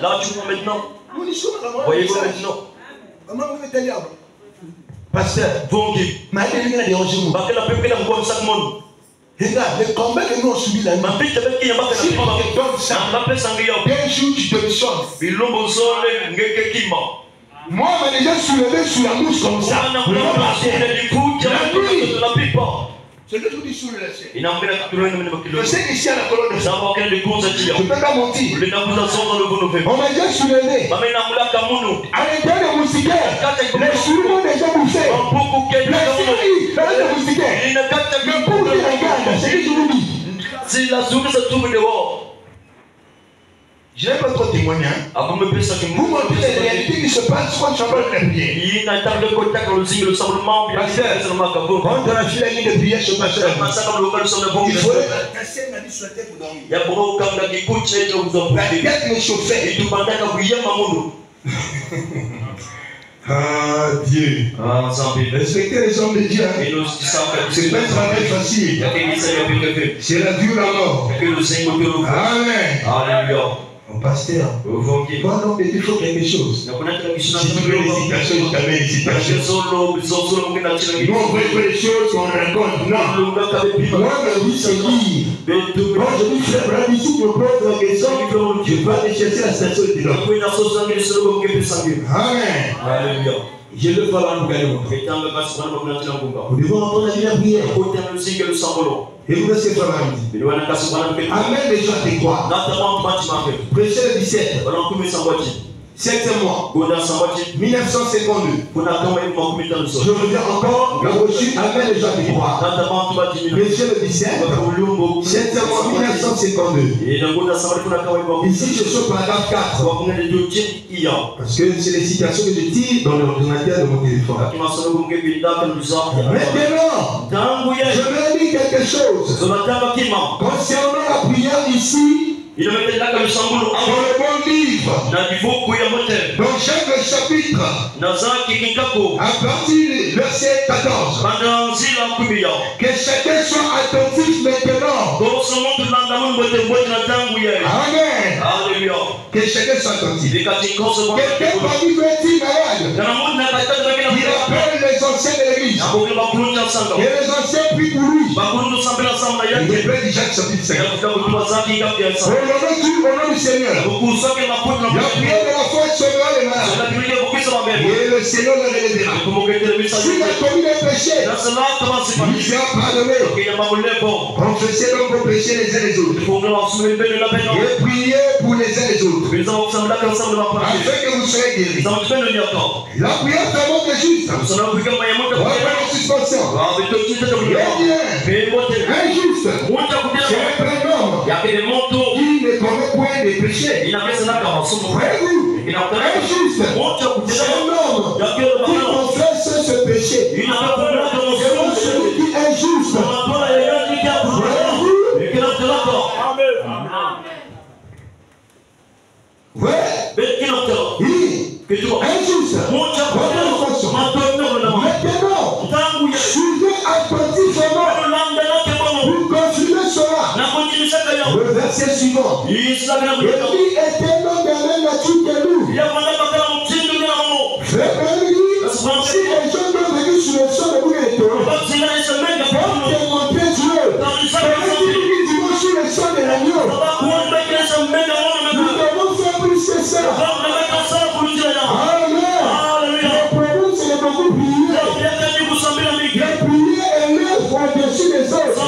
Là, tu vois maintenant. Voyez-vous maintenant. Comment vous faites aller? Pasteur, ma vie a dérangé nous. Regarde, le combat que nous avons subi la nuit. Si on te donne ça, un jour tu te démissionnes. Moi, on m'a déjà soulevé sur la mouche comme ça. C'est le truc du sous le laisser. Je sais qu'ici à la colonne de ça, je ne peux pas mentir. On m'a déjà soulevé. À l'intérieur de moustiquaire, les souris ont déjà bouffé. Les souris, les moustiquaires. Le pauvre qui regarde, c'est que je vous dis. Je n'ai pas trop témoigné. Vous montrez les réalités qui se passent quand tu en parles de la prière. Quand on a fait la ligne de prière, je passe la nuit. Il faut casser ma vie sur la tête pour dormir. La tête me chauffait. Ah Dieu. Respecter les hommes de Dieu. C'est pas un travail facile. C'est la vie ou la mort. Amen. Alléluia. Mon pasteur, toi non, mais il faut quelque chose. Si tu veux l'hésitation, je t'avais l'hésitation. Nous on veut les choses qu'on raconte. Non. Moi, ma vie, c'est dire. Moi, je dis, frère, Brad, si tu me poses la question, je vais aller chercher la station de l'homme. Amen. Alléluia. Je le parle en Bougaïo. Nous devons entendre la prière. Et vous laissez faire la vie. Amène les gens à te croire. Prêchez le 17. 7e mois. 1952. Je reviens encore. La reçu amène les gens à te croire. Prêchez le 17. 7e mois 1952. Ici je suis au paragraphe 4. Parce que c'est les citations que je tire dans l'ordinateur de mon téléphone. Maintenant, je vais dire quelque chose. Concernant la prière ici, dans le bon livre, dans chaque chapitre, à partir du verset 14, que chacun soit attentif maintenant. Amen. Alléluia. Que chacun soit attentif. Quelqu'un parmi vous est-il malade? Il appelle les anciens de l'église. Et les anciens prient pour lui. Il répète Jacques chapitre 5. Au nom du Seigneur, la prière de la foi sauvera les malades. Et le Seigneur le relèvera. S'il a commis des péchés, il sera pardonné. Confessez donc vos péchés les uns les autres. Et priez pour les uns les autres. Afin que vous soyez guéris. La prière fervente est juste. En suspension. Un juste. C'est un prénom qui ne commet point de péché. Voyez-vous, un juste. C'est un homme qui confesse ce péché. C'est celui qui est juste. Voyez-vous. Ouais. Injuste. Maintenant, suivez attentivement pour confirmer cela. Le verset suivant. Et lui était l'homme de la même nature que nous. Si les gens doivent venir sur le sol de vous et pour démontrer Dieu, ils vont sur le sol de l'agneau. Nous devons faire plus que ça. Amen. Le problème, c'est de beaucoup prier. La prière est l'œuvre au-dessus des autres.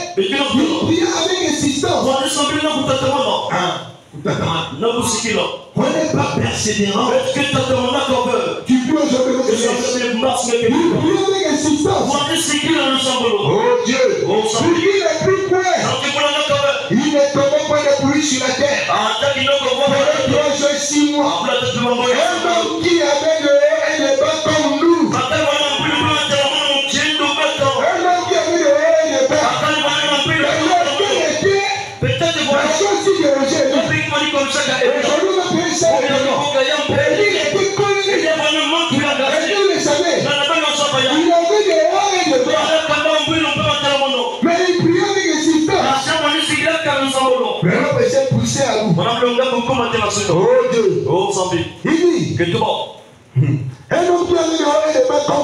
Il prie avec insistance. On n'est pas persévérant. Tu peux aujourd'hui il prie avec insistance. Oh Dieu, il n'est plus point. Il ne tombe pas de pluie sur la terre. Pendant 3 jours et 6 mois. Un homme qui avait de l'air et des bas comme nous. Mais il priait avec insistance. Mais l'homme s'est poussé à vous. Oh Dieu. Il dit un homme qui avait dehors et des bâtons.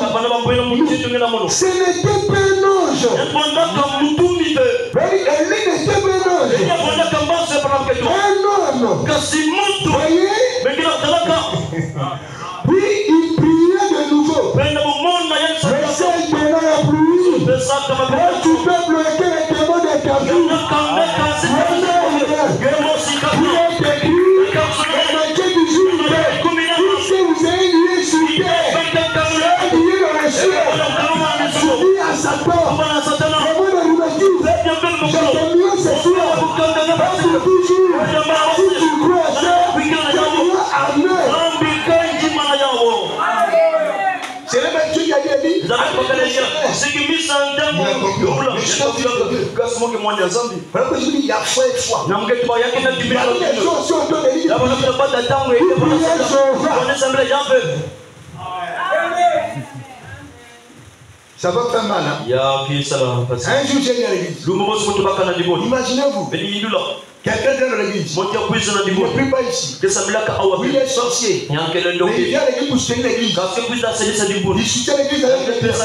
Ce n'était pas un ange. Elle n'était pas un ange. Un homme. Voyez. Puis il priait de nouveau. Le ciel donna la pluie. Et tu peux bloquer les démons de ta vie. Il est écrit au Matthieu 18. Si vous avez lié sur terre, et lié dans le ciel, dit à Satan, comment je t'ai mis ce soir, parce que toujours, si tu crois à ça, tu diras Amen. C'est le même Dieu qui a dit. Il y a foi et foi. Ça va faire mal, hein? Un jour, j'ai dit à l'église. Imaginez-vous. Quelqu'un vient dans l'église. Il ne prie pas ici. Il est sorcier. Mais il vient à l'église pour soutenir l'église. Il soutient l'église avec les prières.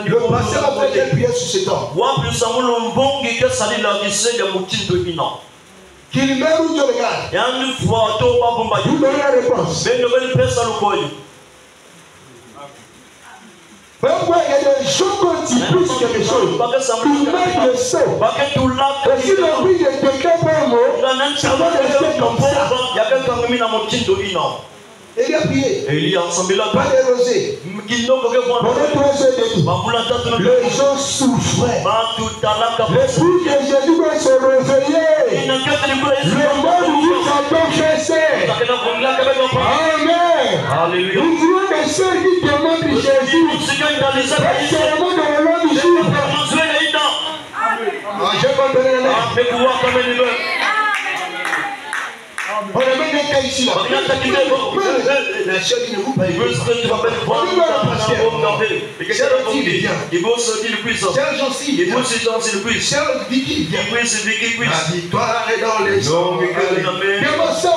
Le pasteur a fait quelle prière sur cet homme? Qu'il meurt ou Dieu regarde. Vous donnez la réponse. Parfois, il y a des gens quand ils poussent quelque chose, ils mettent le saut. Et si le bruit de quelqu'un fait un mot, ça va rester comme ça. Et il a prié. Pas de rosée. Pendant 3 heures de nuit, les gens souffraient. Les bouts de Jésus vont se réveiller. Le monde vous a confessé. Amen. Nous voulons des sœurs qui demandent Jésus. Pas seulement dans le nom du jour. Je vais donner la main. On a même un cas ici là. La sœur qui ne vous paye pas. Cher Jancy, cher Vicky, la victoire est dans les hommes. Comment ça?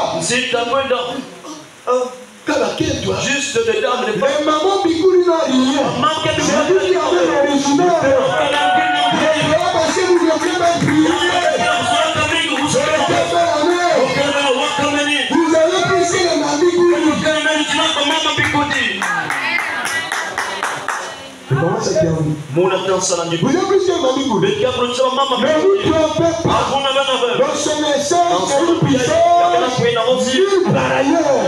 Juste des dames de femmes. Maman Bigouli n'a rien. J'ai vu qu'il y avait l'original. Parce que vous devez même prier. Vous avez poussé les mamies Bigouli. Comment ça termine? Vous avez poussé les mamies Bigouli. Mais vous ne trompez pas. Dans ce message, c'est une puissance nulle par ailleurs.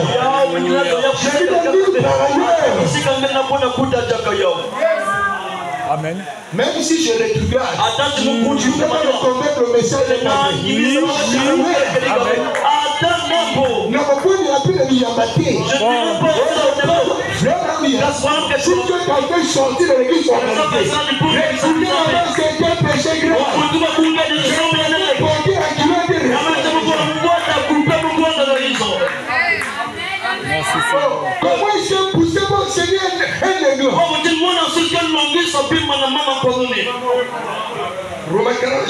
Amen. Même si je regarde, je ne peux pas reconnaître le message de ma vie. Non, mais vous n'avez plus de Miyamate. Si tu es quelqu'un sorti de l'église organisée, l'écouter avant c'est un péché grave. Comment il s'est poussé pour enseigner un aiglon? Romains 40,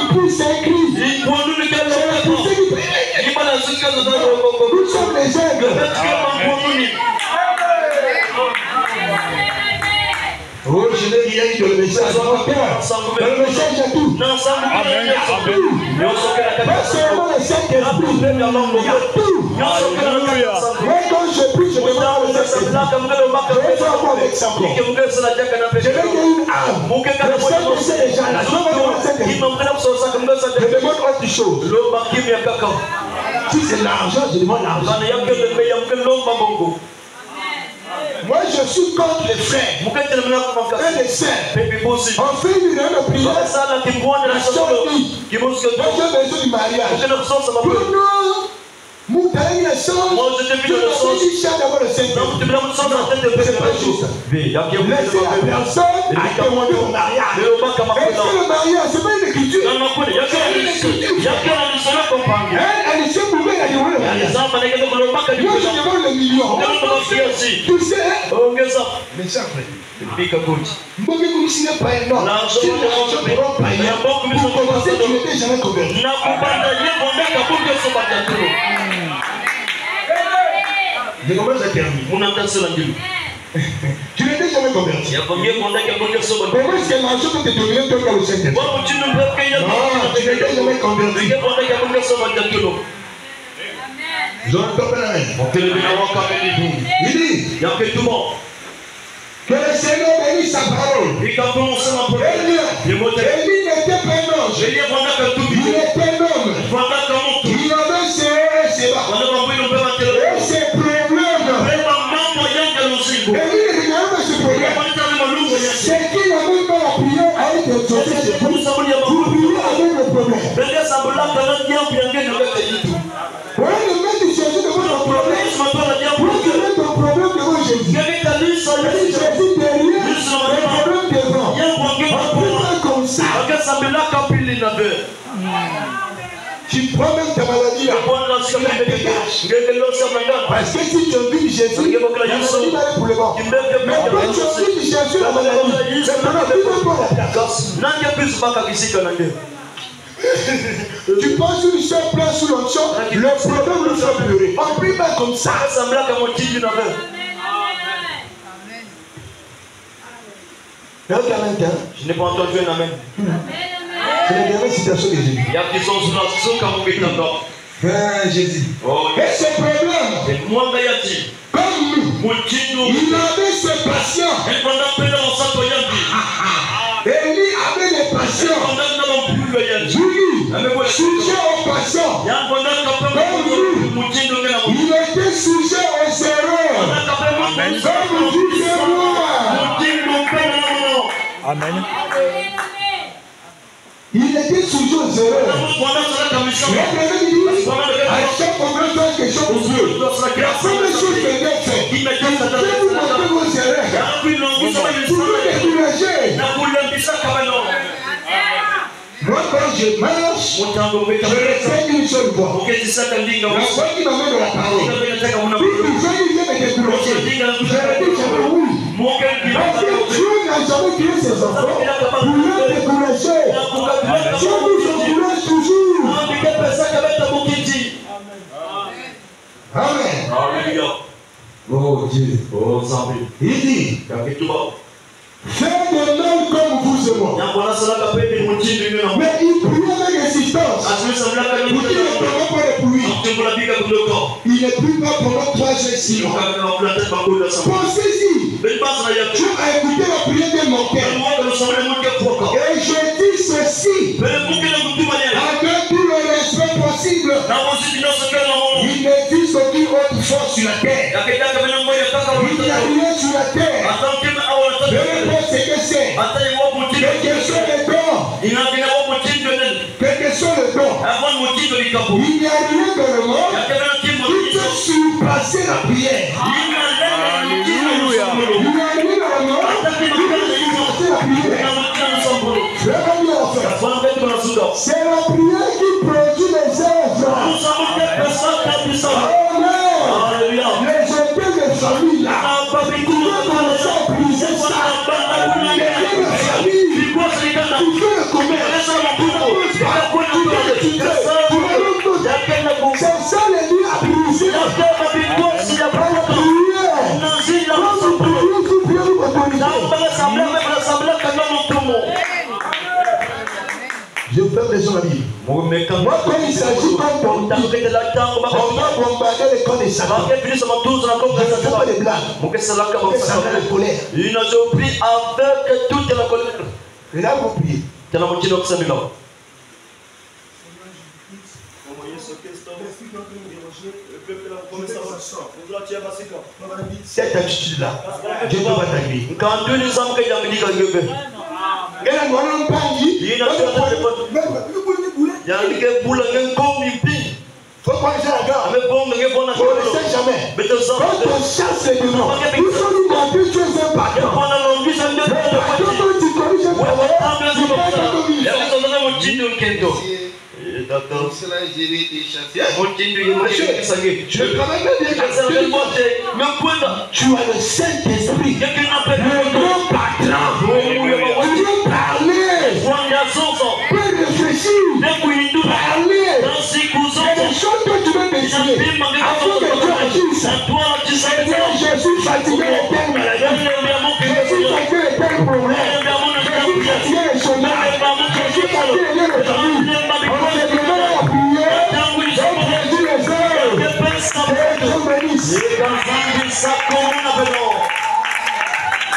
il pousse un cri. Nous sommes les aigles. Oh, je n'ai rien dit dans le message. Dans le message, il y a tout. Pas seulement le Saint-Esprit. Il y a tout. Moi, quand je prie, je demande le Saint-Esprit. Je vais faire quoi avec ça encore? Je vais dire une âme. Le Saint-Esprit est déjà là. Je vais demander le Saint-Esprit. Je demande autre chose. Si c'est l'argent, je demande l'argent. Moi je suis contre les frères et les sœurs. On fait une réunion de prière. La sœur dit, moi j'ai besoin du mariage. Pour nous, moi je te dis le sens. D'abord le Seigneur. C'est pas juste. Laissez la personne à témoigner au mariage. Et c'est le mariage, c'est pas une écriture. Elle sait pourquoi elle a demandé le mariage. Moi je demande le million. Tu sais, mais ça après. Moi je ne pas énorme. Si l'argent ne prend pas énorme, pour commencer, tu n'étais jamais converti. Je commence à terminer. Tu n'étais jamais converti. Comment est-ce que l'argent peut te donner toi comme le Seigneur? Non, tu n'étais jamais converti. Je ne peux pas la main. Il dit que le Seigneur bénisse sa parole. Élie n'était pas un ange. Il était un homme. Il avait ses bas. Et ses problèmes. Élie n'était même pas ce problème. C'est qu'il n'a même pas la prière avec le sauté. Vous priez avec le problème. Voilà le maître de Jésus devant ton problème. Vous mettez ton problème devant Jésus. Jésus derrière, le problème devant. On peut faire comme ça. Tu prends même ta maladie là. Parce que si tu envies Jésus, la maladie va aller pour le bord. Mais quand tu envies Jésus, la maladie, c'est pas la plus bonne. Tu penses une seule place sous l'onction, le problème nous fait pleurer. On ne prie pas comme ça. Je n'ai pas entendu un amen. C'est la dernière citation de Jésus. Jésus. Et ce problème, comme nous, il avait ce patient. Élie avait des patients. Julie, sujet aux patients. Comme nous, il était sujet aux erreurs. Comme vous et moi. Amen. Il était sujet aux erreurs. Le premier dit, à chaque moment, faire quelque chose pour Dieu. La première chose que Dieu fait, il fait vous montrer vos erreurs. Pour vous décourager. Moi, quand je marche, je retiens une seule voix. La voix qui m'amène de la parole. Puis, il vient me décourager. Je répète jamais oui. Parce que Dieu n'a jamais créé ses enfants pour les décourager. Dieu nous encourage toujours. Amen. Oh Dieu. Il dit, faites de même comme vous et moi. Mais il priait avec insistance. Pour qu'il ne prenne pas le pluie. Il ne prie pas pendant 3 jours et 6 mois. Pensez-y. Tu as écouté la prière de mon père. Et je dis ceci avec tout le respect possible. Il n'existe aucune autre force sur la terre. Il n'y a rien sur la terre. Peu importe ce que c'est. Quel que soit le don. Quel que soit le don. Il n'y a rien dans le monde qui peut surpasser la prière. Alléluia. Il n'y a rien dans le monde qui peut surpasser la prière. C'est la prière qui produit les œuvres. Amen. Les hôtels de famille là. Tu veux commencer à briser ça. Les hôtels de famille. Tu veux le commerce. C'est ça les lieux à briser. Je ferme les gens à vivre. Moi, quand il s'agit comme on va bombarder les camps des Satan. Je ne fais pas des blagues. Ça va la colère. Et là, vous priez. Cette attitude-là, Dieu ne va pas t'agréer. Faut pas aller à la gare. On ne sait jamais. Quand on chasse les démons, il faut lui montrer que tu es un patron. Quand tu corriges un patron, tu peux être tu as le Saint-Esprit, le grand patron. Tu peux parler, peux réfléchir, parler. Il y a des choses que tu veux décider afin que Dieu agisse. Je suis fatigué des peines maladies. Je suis fatigué des peines problèmes. Je suis fatigué des chômages. Je suis fatigué des familles.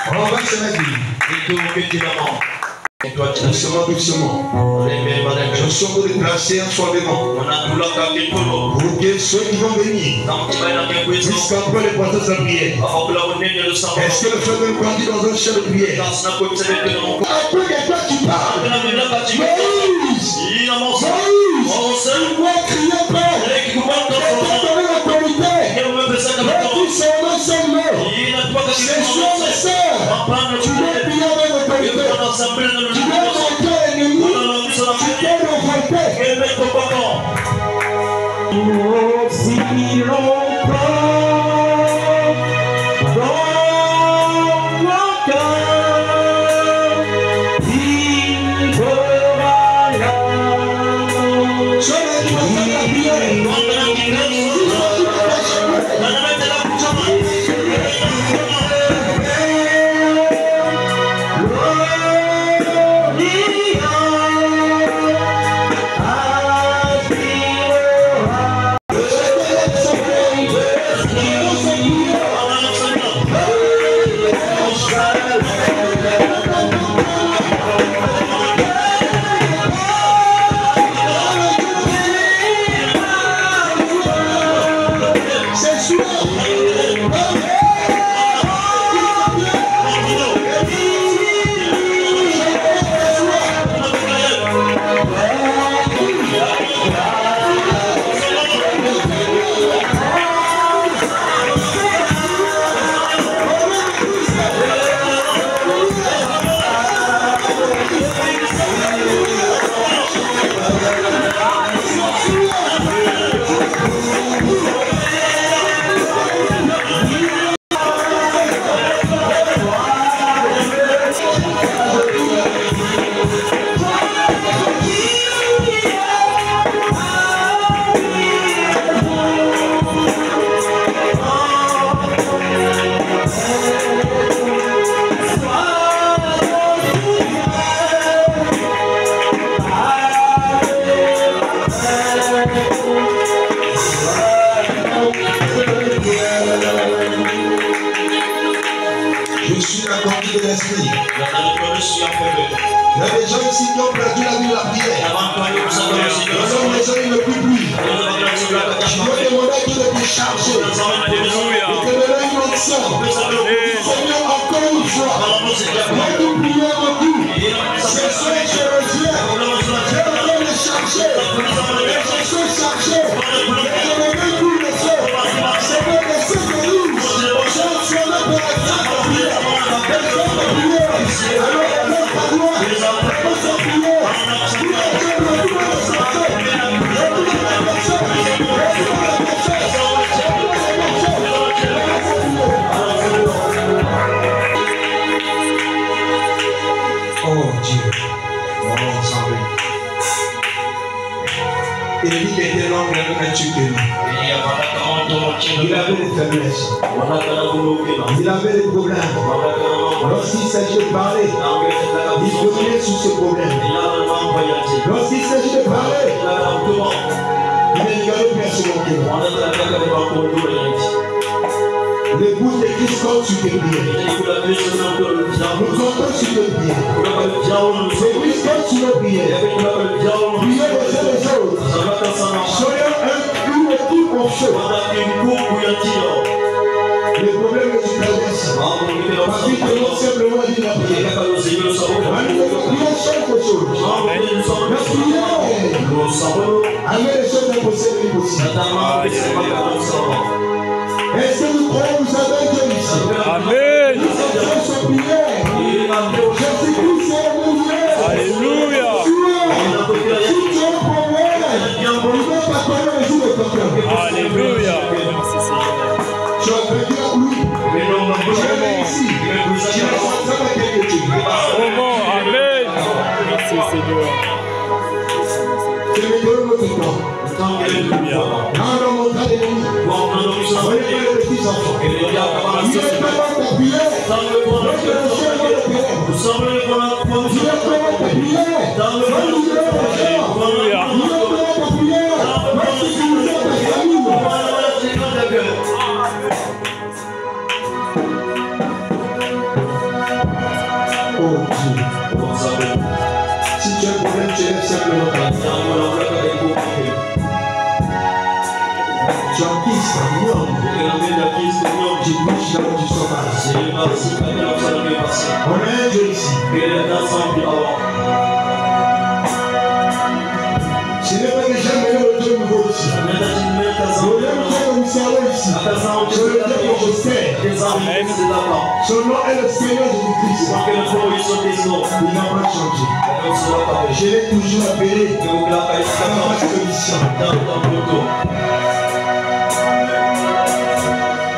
On va se mettre. Doucement, doucement. Je suis en train de placer un fondement pour que ceux qui vont venir puissent comprendre l'importance de la prière. Est-ce que le frère veut grandir dans un chien de prière? Après que toi tu parles, Moïse, il doit crier Père. Il doit donner l'autorité. Dis son nom, son nom. C'est sûr, mes soeurs. Tu dois prier avec l'autorité. Tu dois montrer l'ennemi. Tu dois révolter. Si l'on prend dans mon cœur, il fera la maladie de l'esprit. Il y a des gens ici qui ont perdu la vie de la prière. Alors les gens ne peuvent plus. Je veux demander à Dieu de te charger. Et te donner une onction. Seigneur, encore une fois, moi nous prions beaucoup. C'est ça que je reviens. Je veux me charger. Je suis chargé. Je veux tout le feu. Seigneur, laissez que nous. Je suis là pour la prière. Oh Dieu, Élie était l'homme de il avait des faiblesses. Il avait des problèmes. Lorsqu'il s'agit de parler, il dominait sur ce problème. Lorsqu'il s'agit de parler, il ne regardait plus à ce moment. L'épouse de Christ compte sur tes prières. Nous comptons sur tes prières. L'église compte sur nos prières. Priez les uns les autres. Soyons une équipe au feu. Les problèmes que tu traverses, parce qu'il te demande simplement à dire la prière. Priez quelque chose. La prière amène les choses impossibles et possibles. Est-ce que nous croyons que vous avez un Dieu ici? Amen. Nous sommes sur prière. Jésus-Christ est aimé. Alléluia. Si tu as un problème, il ne va pas connaître le jour de ton cœur. Alléluia. Merci Seigneur. Tu as vécu à lui. Tu es ici. Tu es responsable de quelque chose. Comment? Amen. Merci Seigneur. Je vais donner notre temps. Alléluia. Dans mon tas d'ennemis. Voyez pas les petits enfants. Il est pas mal d'appuyer. Dans le ciel, oh Dieu. Si tu as un problème, tu lèves simplement ta main. Tu enquistes ta viande. Tu bouges là où tu sauvages. On a un Dieu ici. Ce n'est pas déjà meilleur le Dieu nouveau ici. Le Dieu que nous servons ici. C'est le Dieu que je sers. Son nom est le Seigneur Jésus-Christ. Il n'a pas changé. Je l'ai toujours appelé dans ma commission.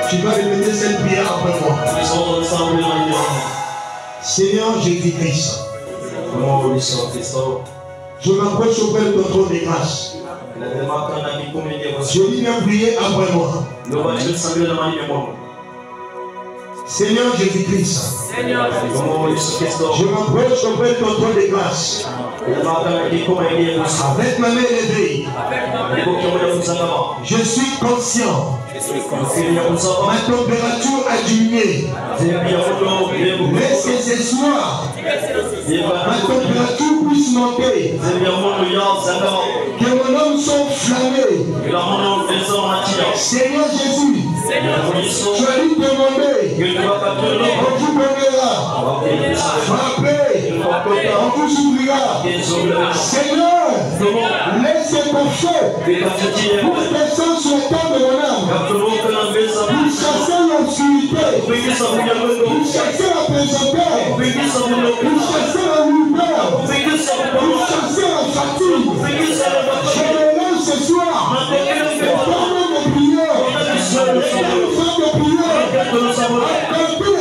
Tu vas répéter cette prière après moi. Seigneur Jésus-Christ, je m'approche auprès de ton trône de grâce. Je viens prier après moi. Seigneur Jésus-Christ, je m'approche auprès de ton trône de grâce. Avec ma main levée, je suis conscient. Ma température a diminué. Mais ce soir, ma température puisse monter. Que mon âme soit enflammée. Seigneur Jésus, tu as dit demander. On vous donnera. Frappez. On vous ouvrira. Seigneur, laisse ton feu pour descendre sur le temps de mon âme. Pour chasser l'obscurité. Pour chasser la présenteur. Pour chasser la lumière. Pour chasser la fatigue. Je me lève ce soir. Pendant mes prières.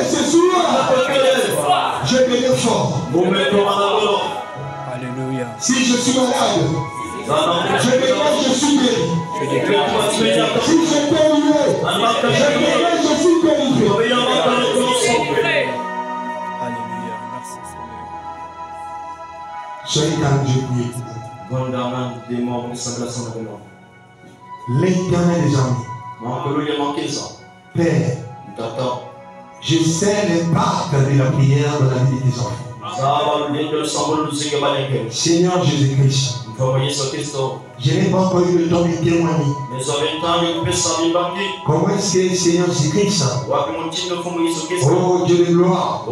Ce soir, je deviens fort. Alléluia. Si je suis malade, je déclare je suis guéri. Si je suis délivré, je déclare je suis délivré. Alléluia. Merci Seigneur. Soyez calme, je prie. L'Éternel des armées, Père, Je sais l'impact de la prière dans la vie des enfants. Seigneur Jésus-Christ, je n'ai pas encore eu le temps de témoigner. Comment est-ce que Seigneur Jésus-Christ, oh Dieu de gloire,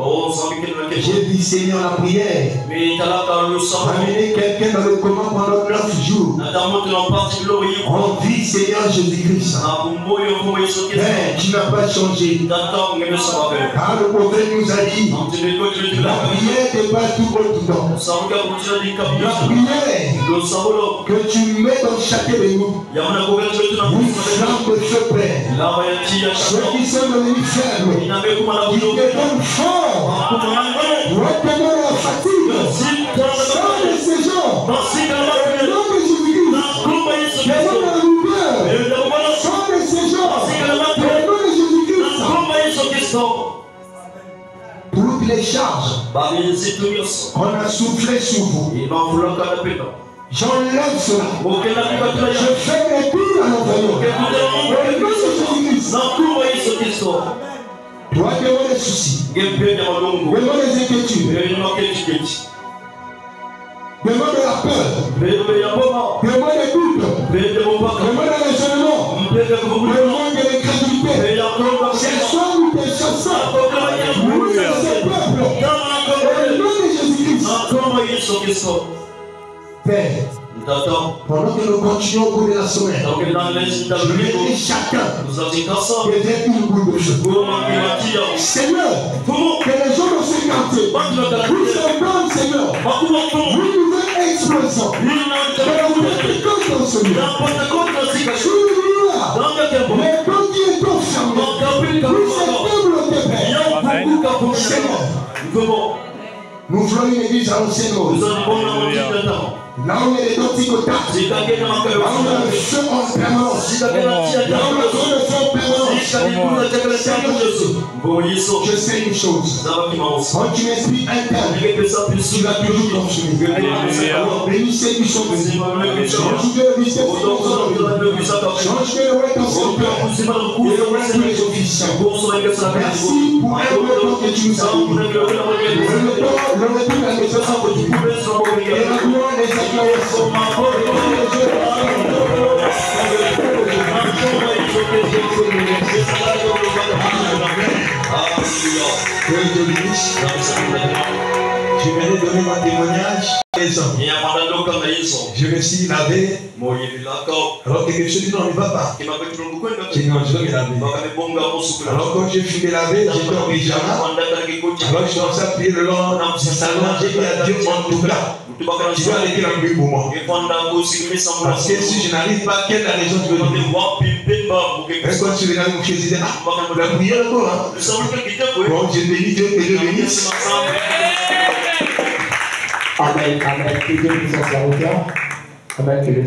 j'ai dit Seigneur la prière, amener quelqu'un dans le coma pendant 9 jours. On dit Seigneur Jésus-Christ, mais tu n'as pas changé. Car le prophète nous a dit, la prière n'est pas tout pour tout temps. La prière que tu mets dans chacun de nous, une flamme de feu Père. Ceux qui sont devenus faibles, qui deviennent forts, retenons la fatigue. Sors de ces gens, au nom de Jésus-Christ, demande la lumière. Sors de ces gens, au nom de Jésus-Christ. Toutes les charges qu'on a soufflé sur vous, j'enlève cela. Je fais mes tours à l'envoyeur. Au nom de Jésus-Christ. Toi, demande les soucis. Demande les inquiétudes. Demande la peur. Demande les doutes. Demande les raisonnements. Demande l'incrédulité. C'est soit nous te chassons. Nous sommes ce peuple. Au nom de Jésus-Christ. Père, pendant que nous continuons au cours de la semaine, je vais dire chacun devient une boule de feu. Seigneur, que les gens de ce quartier, nous sommes Seigneur, une nouvelle explosion. Que nous pratiquons dans ce lieu. Sous le les portes qui est enfermé, nous sommes bloqués, Père. Seigneur, nous voulons une église à l'ancienne mode. Là où il y a des toxicotates, là où il y a le feu en permanence, là où le feu en permanence. Je sais une chose, quand tu m'expliques un terme, tu vas toujours consommer. Alors bénissez du son de Dieu. Change de vie, change de ouais dans son cœur. Et le ouais pour les officiels. Merci pour un temps que tu nous as donné. Le retour à la maison sans produit. Et la gloire des acclamations. Que Dieu bénisse. Je venais donner mon témoignage. Je me suis lavé. Alors que quelque chose dit non, ne va pas. Je non, je vais me laver. Alors quand je suis lavé, j'étais en pyjama. Alors je commençais à prier le long du salon. J'ai dit à Dieu en tout cas, tu dois arrêter l'embrouille pour moi. Parce que si je n'arrive pas, quelle est la raison de me donner? Quand tu regardes mon fils, je disais, ah, la prière encore. Bon, je bénis Dieu, que Dieu bénisse. Amen, amen. Que Dieu puisse en servir. Amen, que le